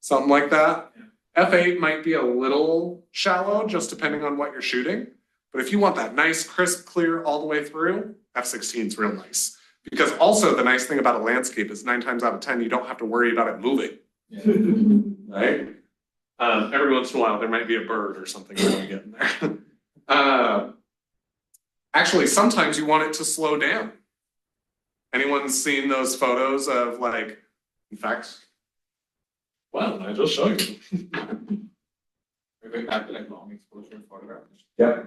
something like that. Yeah. F8 might be a little shallow, just depending on what you're shooting. But if you want that nice, crisp, clear all the way through, F16 is real nice. Because also the nice thing about a landscape is 9 times out of 10, you don't have to worry about it moving. Yeah. Right? Every once in a while, there might be a bird or something you want to get in there. Actually, sometimes you want it to slow down. Anyone seen those photos of like, in fact, well, I just show you. Maybe back to like long exposure photographs. Yeah.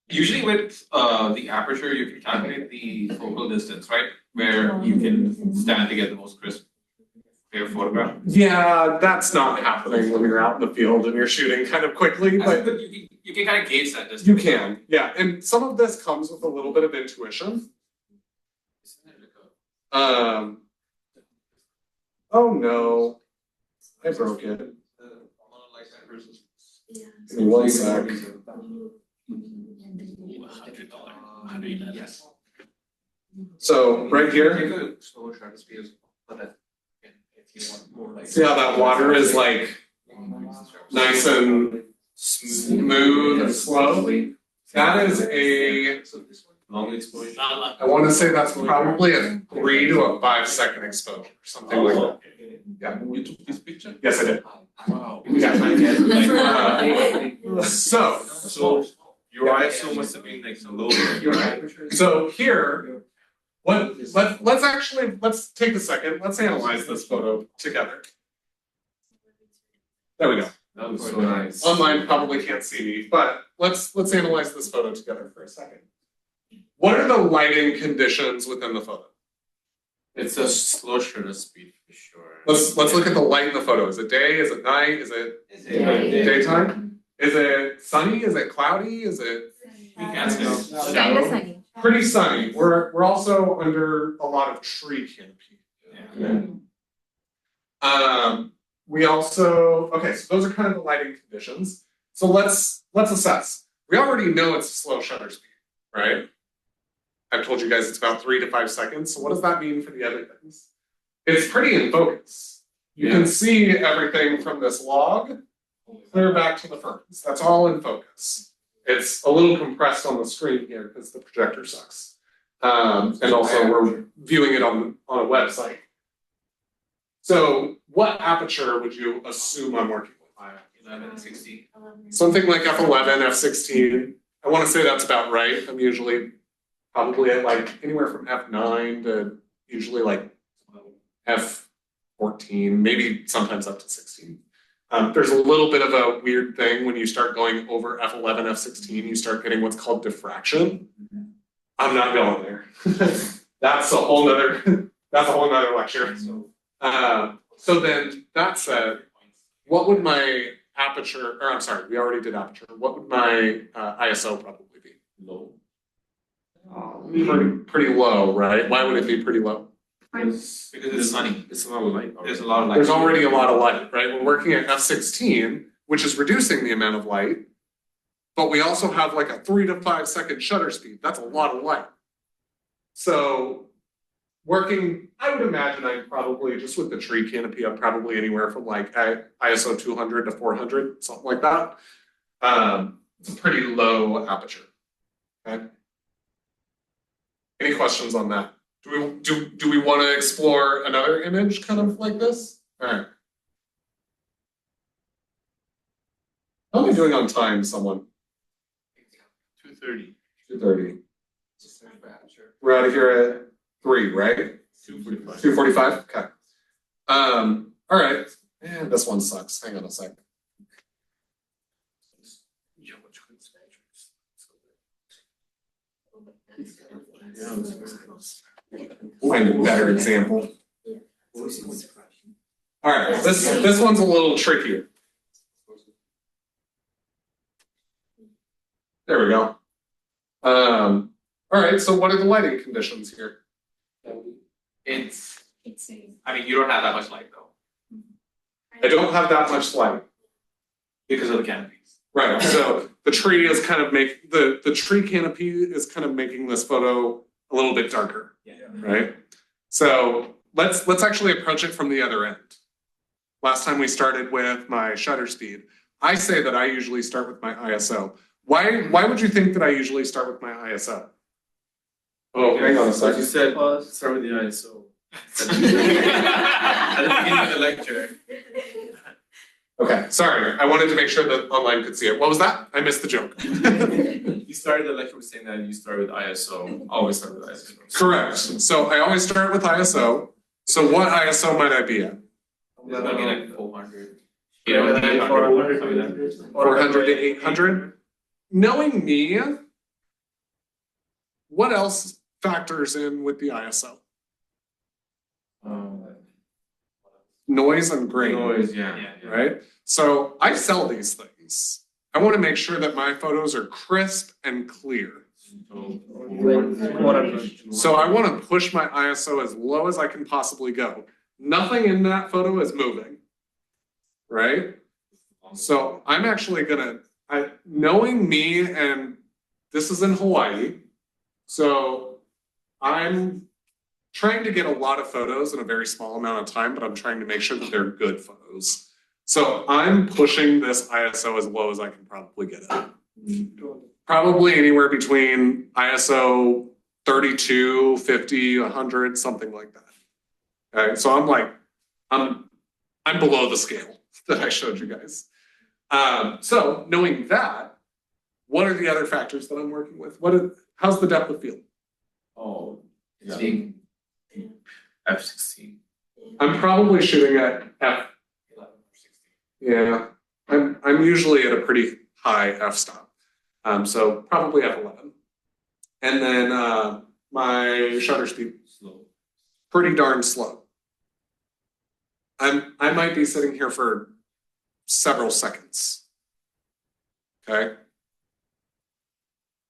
Usually with the aperture, you can calculate the focal distance, right? Where you can stand to get the most crisp, clear photograph. Yeah, that's not happening when you're out in the field and you're shooting kind of quickly, but you can kind of gauge that distance. you can, yeah. And some of this comes with a little bit of intuition. Oh no, I broke it. Yeah. Give me 1 sec. Yes. So right here, Take a slower shutter speed as well, but if you want more like. see how that water is like nice and smooth and slow? That is a, Long exposure. I want to say that's probably a 3 to a 5 second exposure, something like that. Yeah. You took this picture? Yes, I did. Wow. So Your ISO must have been like so low, right? So here, let's take a second. Let's analyze this photo together. There we go. That was so nice. Online probably can't see me, but let's analyze this photo together for a second. What are the lighting conditions within the photo? It's a slow shutter speed for sure. Let's look at the light in the photo. Is it day? Is it night? Is it daytime? Is it sunny? Is it cloudy? Is it Sunny. pretty sunny? We're also under a lot of tree canopy. We also, okay, so those are kind of the lighting conditions. So let's assess. We already know it's a slow shutter speed, right? I've told you guys it's about 3 to 5 seconds. So what does that mean for the other things? It's pretty in focus. You can see everything from this log clear back to the ferns. That's all in focus. It's a little compressed on the screen here because the projector sucks. And also we're viewing it on a website. So what aperture would you assume I'm working with? 11, 16. Something like f11, f16. I want to say that's about right. I'm usually probably at like anywhere from f9 to usually like f14, maybe sometimes up to 16. There's a little bit of a weird thing when you start going over f11, f16, you start getting what's called diffraction. I'm not going there. That's a whole nother, lecture. So then that said, what would my aperture, or I'm sorry, we already did aperture. What would my ISO probably be? Low. Pretty low, right? Why would it be pretty low? Because it's sunny. It's a lot of light. There's a lot of light. There's already a lot of light, right? We're working at f16, which is reducing the amount of light, but we also have like a 3 to 5 second shutter speed. That's a lot of light. So working, I would imagine I'm probably, just with the tree canopy, I'm probably anywhere from like ISO 200 to 400, something like that. It's a pretty low aperture, okay? Any questions on that? Do we want to explore another image kind of like this? All right. How am I doing on time, someone? 2:30. 2:30. We're out of here at 3, right? 2:45. 2:45? Okay. All right. Man, this one sucks. Hang on a sec. Find a better example. All right, this one's a little trickier. There we go. All right, so what are the lighting conditions here? It's, I mean, you don't have that much light though, I don't have that much light. because of the canopies. Right, so the tree is kind of the tree canopy is kind of making this photo a little bit darker, right? So let's actually approach it from the other end. Last time we started with my shutter speed. I say that I usually start with my ISO. Why would you think that I usually start with my ISO? Oh, hang on a As second. you said, start with the ISO. At the beginning of the lecture. Okay, sorry. I wanted to make sure that online could see it. What was that? I missed the joke. You started the lecture with saying that you start with ISO. Always start with ISO. Correct. So I always start with ISO. So what ISO might I be at? It's gonna be like 400. 400 to 800? Knowing me, what else factors in with the ISO? Noise and grain. Noise, yeah. Right? So I sell these things. I want to make sure that my photos are crisp and clear. So I want to push my ISO as low as I can possibly go. Nothing in that photo is moving, right? So I'm actually gonna, knowing me, and this is in Hawaii, so I'm trying to get a lot of photos in a very small amount of time, but I'm trying to make sure that they're good photos. So I'm pushing this ISO as low as I can probably get it. Probably anywhere between ISO 32, 50, 100, something like that. Okay, so I'm below the scale that I showed you guys. So knowing that, what are the other factors that I'm working with? How's the depth of field? Oh, yeah. Seeing F16. I'm probably shooting at f. 11 or 16. Yeah, I'm usually at a pretty high f-stop, so probably f11. And then my shutter speed, Slow. pretty darn slow. I might be sitting here for several seconds. Okay.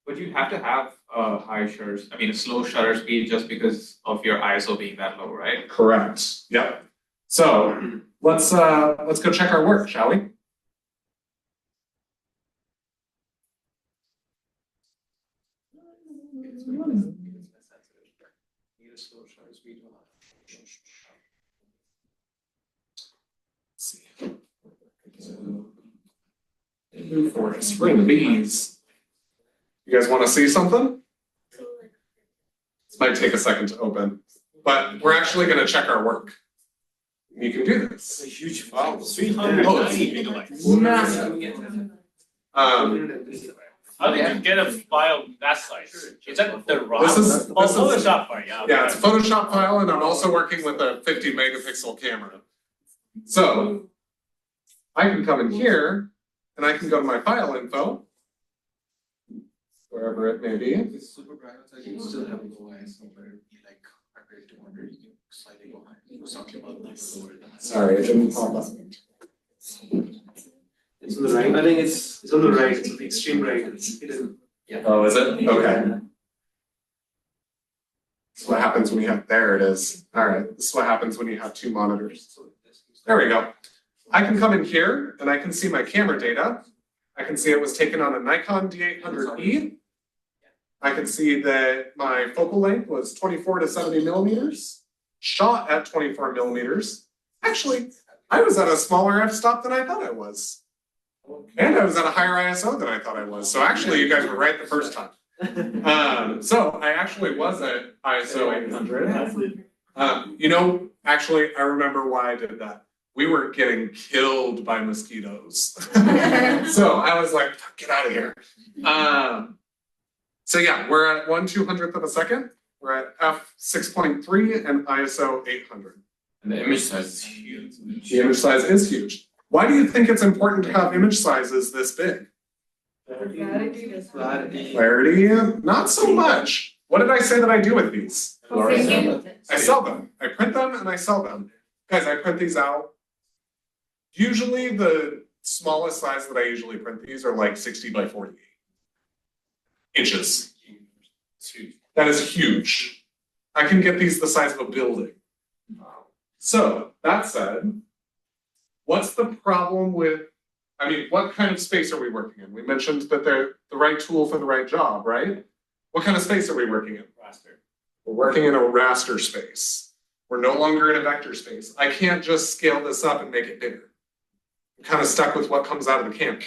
But you have to have a high shutter, I mean, a slow shutter speed just because of your ISO being that low, right? Correct. Yep. So let's go check our work, shall we? Blue forest, spring bees. You guys want to see something? This might take a second to open, but we're actually going to check our work. You can do this. It's a huge file. 390 megabytes. Massive. How did you get a file that size? Is that the raw? This is- Oh, this is- Photoshop file, yeah. Yeah, it's a Photoshop file, and I'm also working with a 50 megapixel camera. So I can come in here, and I can go to my file info. wherever it may be. It's super bright outside, you still have a low ISO, but it'd be like 100 to 100, you can slightly go higher. He was talking about like lower than that. Sorry, it didn't pop up. It's on the right, I think it's on the right, it's on the extreme right, it isn't. Oh, is it? Okay. This is what happens when you have, there it is. All right, this is what happens when you have two monitors. There we go. I can come in here and I can see my camera data. I can see it was taken on a Nikon D800E. I can see that my focal length was 24 to 70 millimeters, shot at 24 millimeters. Actually, I was at a smaller f-stop than I thought I was. And I was at a higher ISO than I thought I was. So actually, you guys were right the first time. So I actually was at ISO 800. Actually, I remember why I did that. We were getting killed by mosquitoes. So I was like, get out of here. So yeah, we're at 1/200th of a second. We're at f6.3 and ISO 800. And the image size is huge. The image size is huge. Why do you think it's important to have image sizes this big? Clarity, not so much. What did I say that I do with these? I sell them. I print them and I sell them. Guys, I print these out. Usually the smallest size that I usually print these are like 60 by 48 inches. That is huge. I can get these the size of a building. So, that said, what's the problem with, what kind of space are we working in? We mentioned that they're the right tool for the right job, right? What kind of space are we working in? Raster. We're working in a raster space. We're no longer in a vector space. I can't just scale this up and make it bigger. I'm kind of stuck with what comes out of the camera,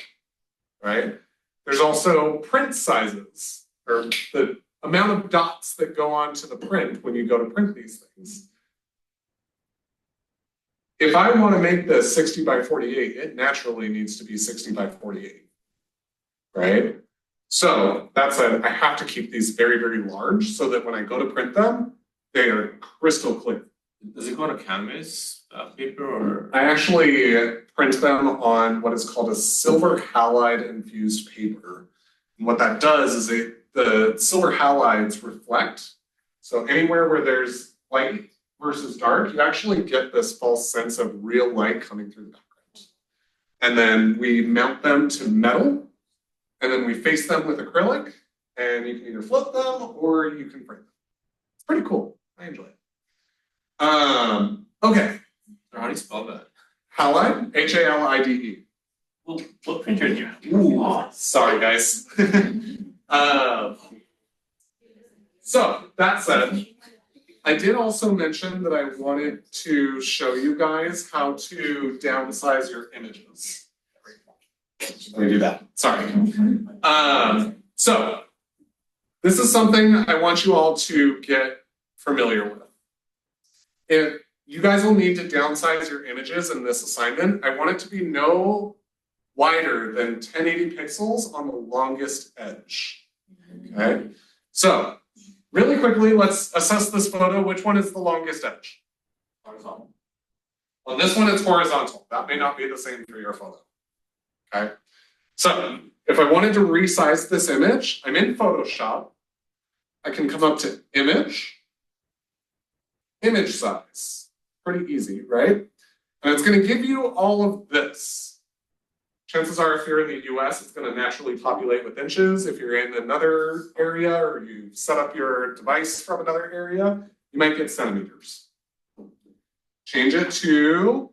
right? There's also print sizes, or the amount of dots that go onto the print when you go to print these things. If I want to make this 60 by 48, it naturally needs to be 60 by 48, right? So that said, I have to keep these very, very large so that when I go to print them, they are crystal clear. Does it go on a canvas paper or? I actually print them on what is called a silver halide infused paper. And what that does is the silver halides reflect. So anywhere where there's light versus dark, you actually get this false sense of real light coming through the background. And then we mount them to metal, and then we face them with acrylic, and you can either flip them or you can print them. It's pretty cool. I enjoy it. Okay. How do you spell that? Halide, Halide. Well, what printer do you have? Ooh, sorry guys. So that said, I did also mention that I wanted to show you guys how to downsize your images. Let me do that. Sorry. So this is something I want you all to get familiar with. If you guys will need to downsize your images in this assignment, I want it to be no wider than 1080 pixels on the longest edge. Okay? So, really quickly, let's assess this photo. Which one is the longest edge? Horizontal. On this one, it's horizontal. That may not be the same for your photo. Okay? So, if I wanted to resize this image, I'm in Photoshop. I can come up to Image, Image Size. Pretty easy, right? And it's going to give you all of this. Chances are, if you're in the US, it's going to naturally populate with inches. If you're in another area or you set up your device from another area, you might get centimeters. Change it to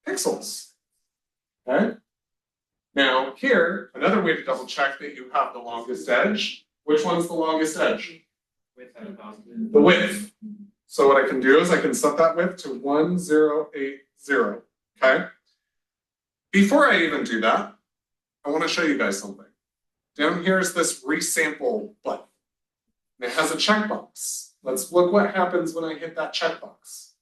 pixels. Okay? Now, here, another way to double check that you have the longest edge. Which one's the longest edge? The width. So what I can do is I can set that width to 1080. Okay? Before I even do that, I want to show you guys something. Down here is this resample button. And it has a checkbox. Let's look what happens when I hit that checkbox.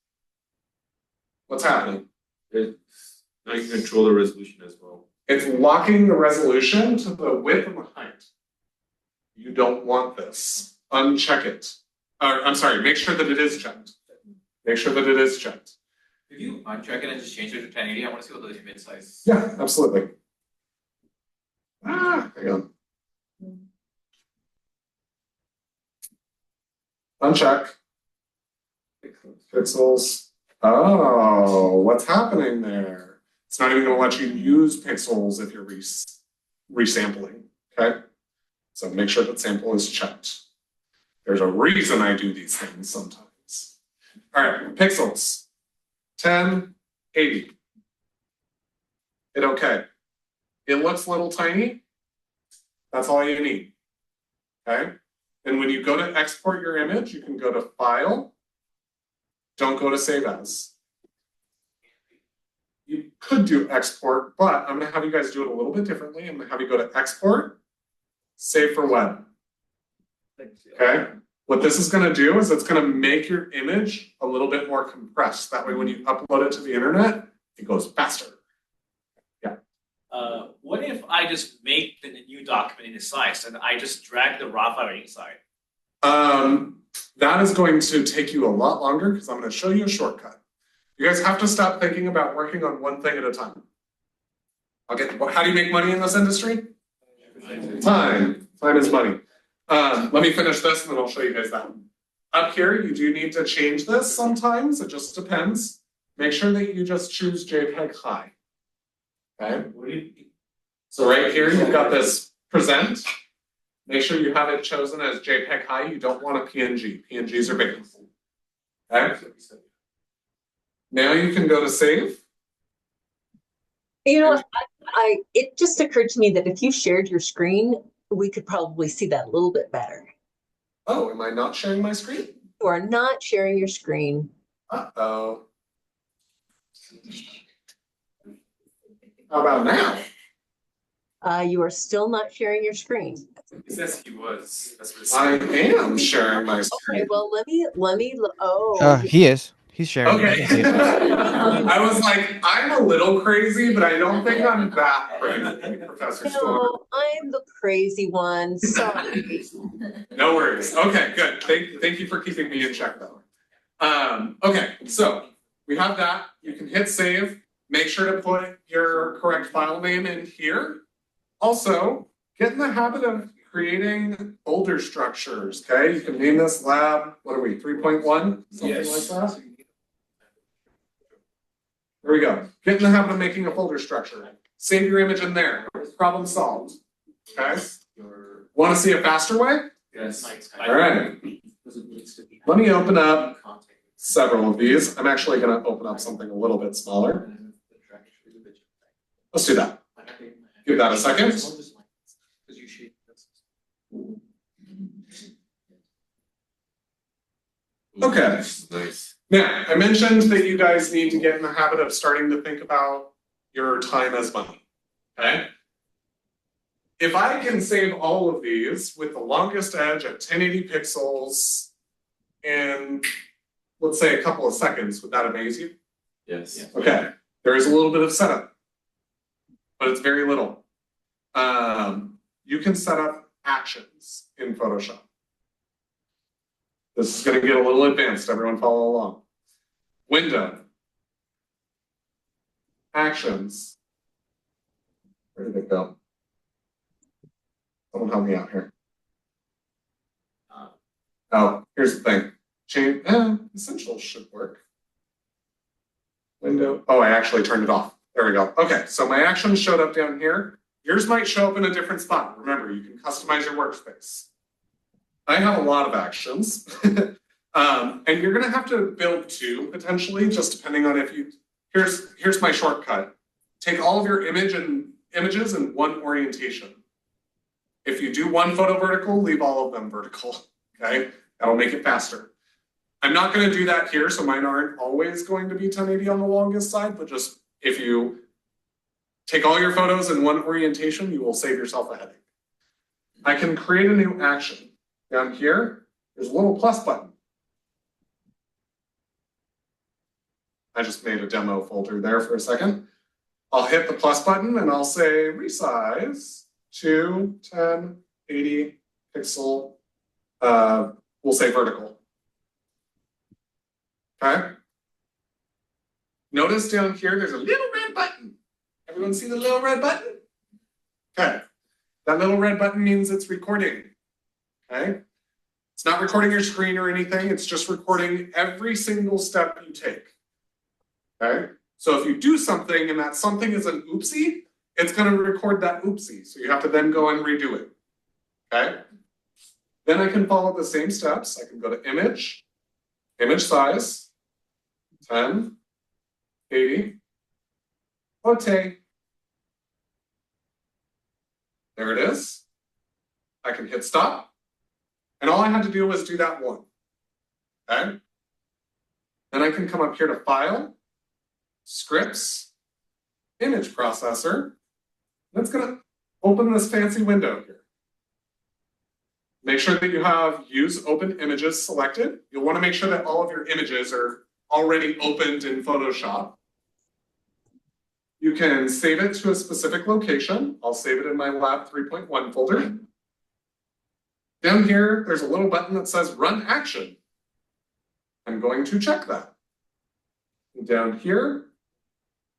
What's happening? Now you control the resolution as well. It's locking the resolution to the width and the height. You don't want this. Uncheck it. I'm sorry, make sure that it is checked. Make sure that it is checked. If you uncheck it and just change it to 1080, I want to see what the image size. Yeah, absolutely. Hang on. Uncheck. Pixels. Oh, what's happening there? It's not even going to let you use pixels if you're resampling. Okay. So make sure that sample is checked. There's a reason I do these things sometimes. All right, pixels. 1080. Hit OK. It looks a little tiny. That's all you need. Okay. And when you go to export your image, you can go to File. Don't go to Save As. You could do Export, but I'm going to have you guys do it a little bit differently. I'm going to have you go to Export, Save for Web. Okay. What this is going to do is it's going to make your image a little bit more compressed. That way, when you upload it to the internet, it goes faster. Yeah. What if I just make the new document in the size and I just drag the raw file inside? That is going to take you a lot longer because I'm going to show you a shortcut. You guys have to stop thinking about working on one thing at a time. How do you make money in this industry? Time. Time is money. Let me finish this and then I'll show you guys that. Up here, you do need to change this sometimes. It just depends. Make sure that you just choose JPEG high. Okay. So right here, you've got this present. Make sure you have it chosen as JPEG high. You don't want a PNG. PNGs are big. Okay. Now you can go to save. You know, it just occurred to me that if you shared your screen, we could probably see that a little bit better. Oh, am I not sharing my screen? You are not sharing your screen. Uh-oh. How about now? You are still not sharing your screen. He says he was. That's what it I said. am sharing my screen. Okay, well, let me, oh. He is. He's sharing. Okay. I was like, I'm a little crazy, but I don't think I'm that crazy, Professor Storm. No, I'm the crazy one, sorry. No worries. Okay, good. Thank you for keeping me in check, though. Okay, so we have that. You can hit save. Make sure to put your correct file name in here. Also, get in the habit of creating folder structures, okay? You can name this lab, what are we, 3.1? Something like that. There we go. Get in the habit of making a folder structure. Save your image in there. Problem solved. Okay? Want to see a faster way? Yes. All right. Let me open up several of these. I'm actually going to open up something a little bit smaller. Let's do that. Give that a second. Okay. Nice. Now, I mentioned that you guys need to get in the habit of starting to think about your time as money. Okay? If I can save all of these with the longest edge at 1080 pixels in, let's say, a couple of seconds, would that amaze you? Yes. Okay. There is a little bit of setup, but it's very little. You can set up actions in Photoshop. This is going to get a little advanced. Everyone follow along. Window. Actions. Where did it go? Someone help me out here. Oh, here's the thing. Change. Essentials should work. Window. Oh, I actually turned it off. There we go. Okay, so my actions showed up down here. Yours might show up in a different spot. Remember, you can customize your workspace. I have a lot of actions. And you're going to have to build two, potentially, just depending on if you... Here's my shortcut. Take all of your images in one orientation. If you do one photo vertical, leave all of them vertical. Okay? That'll make it faster. I'm not going to do that here, so mine aren't always going to be 1080 on the longest side, but just if you take all your photos in one orientation, you will save yourself a headache. I can create a new action. Down here, there's a little plus button. I just made a demo folder there for a second. I'll hit the plus button and I'll say resize to 1080 pixel. We'll say vertical. Okay. Notice down here, there's a little red button. Everyone see the little red button? Okay. That little red button means it's recording. Okay. It's not recording your screen or anything, it's just recording every single step you take. Okay? So if you do something and that something is an oopsie, it's gonna record that oopsie. So you have to then go and redo it. Okay? Then I can follow the same steps. I can go to image, image size, 10, 80, okay. There it is. I can hit stop. And all I had to do was do that one. Okay? Then I can come up here to File, Scripts, Image Processor. That's gonna open this fancy window here. Make sure that you have Use Open Images selected. You'll want to make sure that all of your images are already opened in Photoshop. You can save it to a specific location. I'll save it in my Lab 3.1 folder. Down here, there's a little button that says Run Action. I'm going to check that. And down here,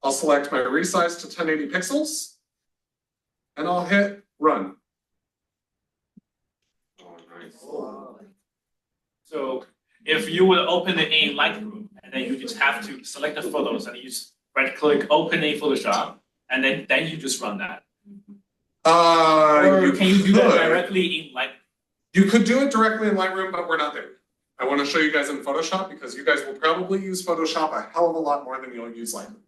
I'll select my resize to 1080 pixels, and I'll hit Run. Oh, nice. So if you will open it in Lightroom, and then you just have to select the photos and you just right click open in Photoshop, and then you just run that. Or can you do that directly in Lightroom? You could do it directly in Lightroom, but we're not there. I want to show you guys in Photoshop because you guys will probably use Photoshop a hell of a lot more than you'll use Lightroom.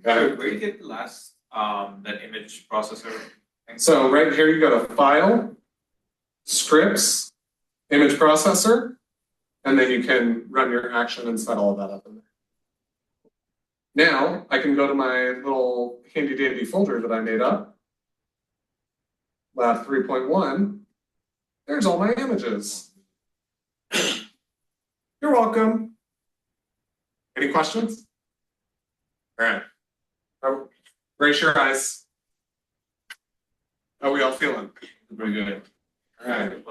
Okay? Where do you get the last, that image processor? So right here you go to File, Scripts, Image Processor, and then you can run your action and set all of that up in there. Now I can go to my little handy dandy folder that I made up, Lab 3.1. There's all my images. You're welcome. Any questions? All right. Oh, raise your eyes. How are we all feeling? Very good. All right.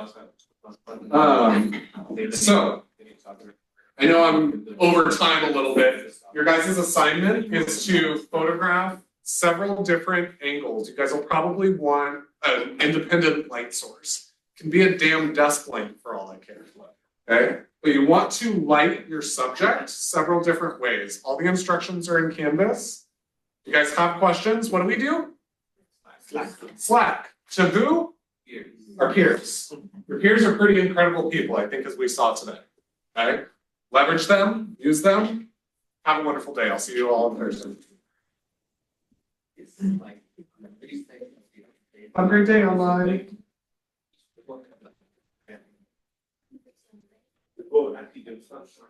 So I know I'm over time a little bit. Your guys' assignment is to photograph several different angles. You guys will probably want an independent light source. It can be a damn desk lamp for all I care. Okay? But you want to light your subject several different ways. All the instructions are in Canvas. You guys have questions? What do? Slack. To who? Our peers. Your peers are pretty incredible people, I think, as we saw today. Okay? Leverage them, use them. Have a wonderful day. I'll see you all in person. Have a great day online.